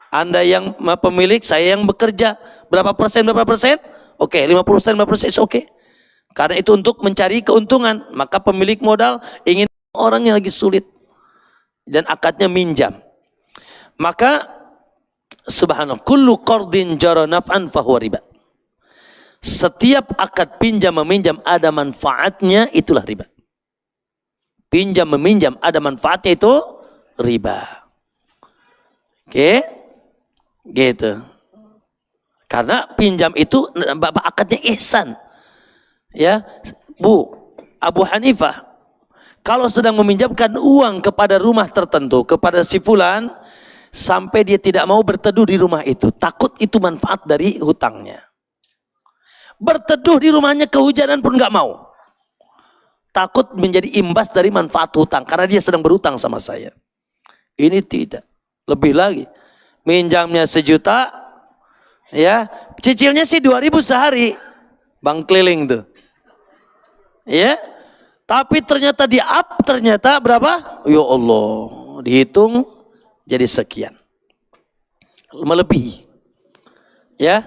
Anda yang pemilik, saya yang bekerja. Berapa persen, berapa persen? Oke, 50%, 50% is oke. Karena itu untuk mencari keuntungan. Maka pemilik modal ingin orang yang lagi sulit. Dan akadnya minjam. Maka, subhanallah, kullu qardin jara naf'an fahuwa riba. Setiap akad pinjam meminjam ada manfaatnya, itulah riba. Pinjam meminjam ada manfaatnya, itu riba. Oke, gitu. Karena pinjam itu akadnya ihsan. Ya, Bu, Abu Hanifah kalau sedang meminjamkan uang kepada rumah tertentu, kepada si fulan, sampai dia tidak mau berteduh di rumah itu, takut itu manfaat dari hutangnya. Berteduh di rumahnya kehujanan pun nggak mau. Takut menjadi imbas dari manfaat hutang karena dia sedang berhutang sama saya. Ini tidak. Lebih lagi, minjamnya 1 juta, ya, cicilnya sih 2.000 sehari, bang keliling tuh, ya. Tapi ternyata di up ternyata berapa? Ya Allah, dihitung jadi sekian, melebihi, ya.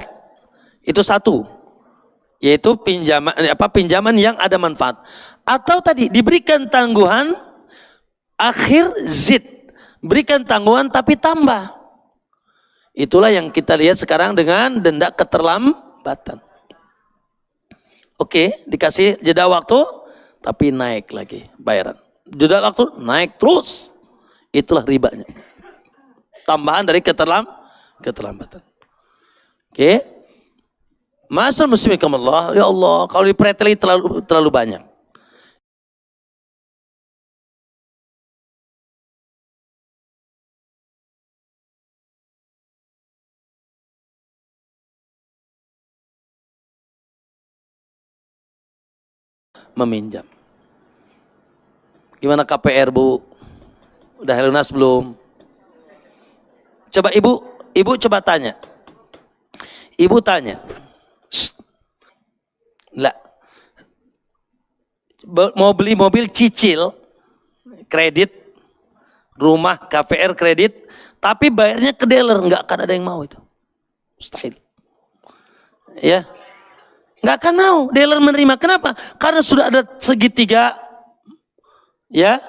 Itu satu. Yaitu pinjaman yang ada manfaat. Atau tadi diberikan tangguhan akhir zid, berikan tangguhan tapi tambah. Itulah yang kita lihat sekarang dengan denda keterlambatan. Oke, dikasih jeda waktu tapi naik lagi bayaran. Jeda waktu naik terus. Itulah ribanya. Tambahan dari keterlambatan. Oke. Masal musliminakumullah, ya Allah, kalau dipreteli terlalu banyak. Meminjam. Gimana KPR, Bu? Udah lunas belum? Coba ibu coba tanya. Ibu tanya. Lah, mau beli mobil cicil, kredit, rumah KPR kredit, tapi bayarnya ke dealer, nggak akan ada yang mau itu, mustahil. Ya, nggak akan mau dealer menerima. Kenapa? Karena sudah ada segitiga, ya,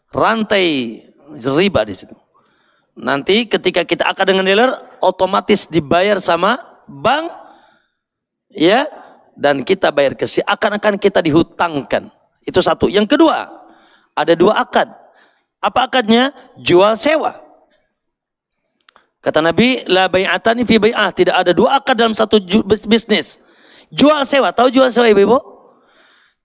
rantai riba di situ. Nanti ketika kita akad dengan dealer, otomatis dibayar sama bank, ya. Dan kita bayar ke si, akan kita dihutangkan. Itu satu. Yang kedua, ada 2 akad. Apa akadnya? Jual sewa. Kata Nabi, la bai'atani fi bai'ah, tidak ada 2 akad dalam satu bisnis. Jual sewa, tahu jual sewa ibu-ibu?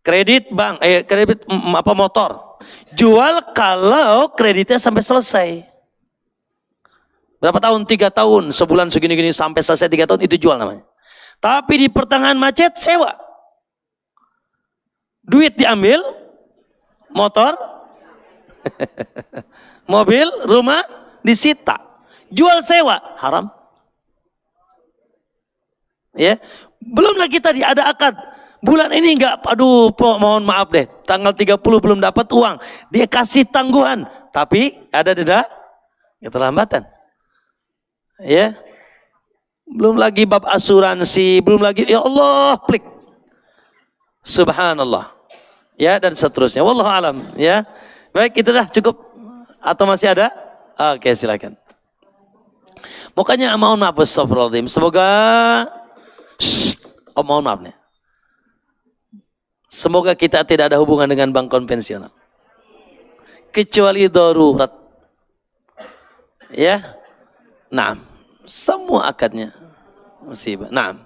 Kredit bank, kredit motor. Jual kalau kreditnya sampai selesai. Berapa tahun? 3 tahun, sebulan segini-gini sampai selesai 3 tahun, itu jual namanya. Tapi di pertengahan macet, sewa. Duit diambil, motor, mobil, rumah disita. Jual sewa, haram. Ya, belum lagi tadi ada akad. Bulan ini enggak, aduh mohon maaf deh, tanggal 30 belum dapat uang. Dia kasih tangguhan, tapi ada denda keterlambatan. Ya. Belum lagi bab asuransi, belum lagi ya Allah, klik. Subhanallah. Ya, dan seterusnya. Wallahu alam, ya. Baik, itu dah cukup atau masih ada? Oke, silakan. Makanya mohon maaf, astagfirullahaladzim. Semoga mohon maaf nih. Semoga kita tidak ada hubungan dengan bank konvensional. Kecuali darurat. Ya. Nah, semua akadnya musibah. Nah.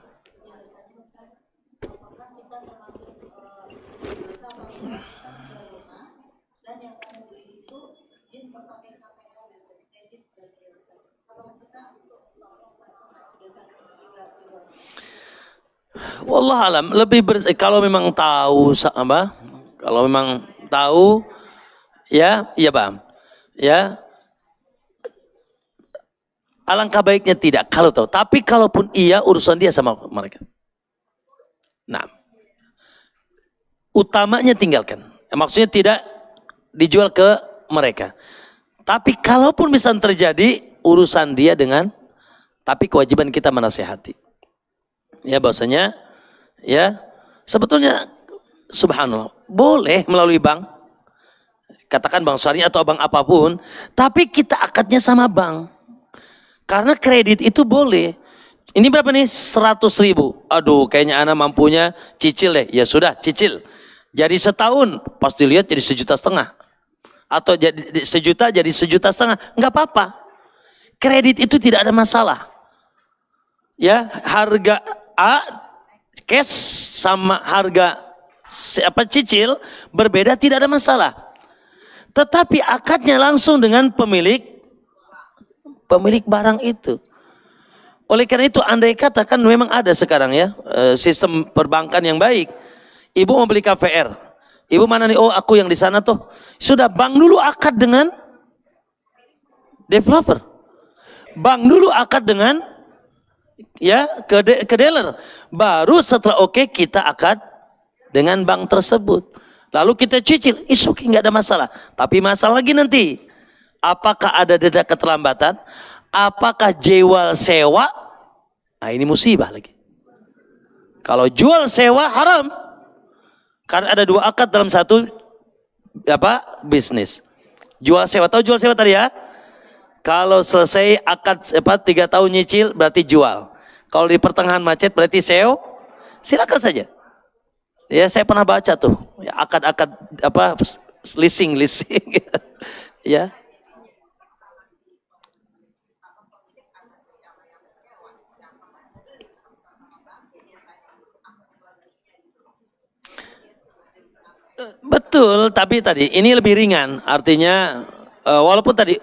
Wallah alam, kalau memang tahu apa? Kalau memang tahu ya, iya paham. Ya. Alangkah baiknya tidak kalau tahu. Tapi kalaupun iya, urusan dia sama mereka. Nah, utamanya tinggalkan. Maksudnya tidak dijual ke mereka. Tapi kalaupun misalnya terjadi, urusan dia dengan, tapi kewajiban kita menasihati. Ya bahwasanya, ya sebetulnya subhanallah boleh melalui bank. Katakan bank syariah atau bank apapun. Tapi kita akadnya sama bank. Karena kredit itu boleh. Ini berapa nih? 100.000. Aduh, kayaknya anak mampunya cicil deh. Ya sudah, cicil. Jadi setahun, pas dilihat jadi 1,5 juta. Atau jadi 1 juta jadi 1,5 juta. Enggak apa-apa. Kredit itu tidak ada masalah. Ya, harga A cash sama harga cicil berbeda, tidak ada masalah. Tetapi akadnya langsung dengan pemilik barang itu. Oleh karena itu, andai katakan memang ada sekarang ya sistem perbankan yang baik. Ibu mau beli KVR, ibu mana nih? Oh, aku yang di sana tuh. Sudah, bank dulu akad dengan developer, bank dulu akad dengan ya ke dealer. Baru setelah oke, kita akad dengan bank tersebut. Lalu kita cicil, oke, nggak ada masalah. Tapi masalah lagi nanti. Apakah ada denda keterlambatan? Apakah jual sewa? Nah, ini musibah lagi. Kalau jual sewa haram. Karena ada 2 akad dalam satu bisnis. Jual sewa, tahu jual sewa tadi ya? Kalau selesai akad 3 tahun nyicil berarti jual. Kalau di pertengahan macet berarti sewa. Silakan saja. Ya, saya pernah baca tuh akad-akad leasing ya. Betul, tapi tadi ini lebih ringan. Artinya walaupun tadi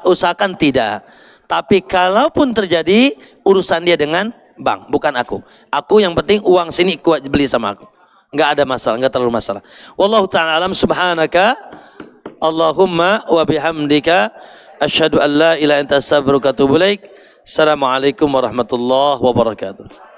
usahakan tidak. Tapi kalaupun terjadi, urusan dia dengan bank, bukan aku. Aku yang penting uang sini kuat beli sama aku. Enggak ada masalah, enggak terlalu masalah. Wallahu ta'ala alam, subhanaka Allahumma wa bihamdika asyhadu an la ilaha illa anta astaghfiruka wa atubu ilaik. Assalamualaikum warahmatullahi wabarakatuh.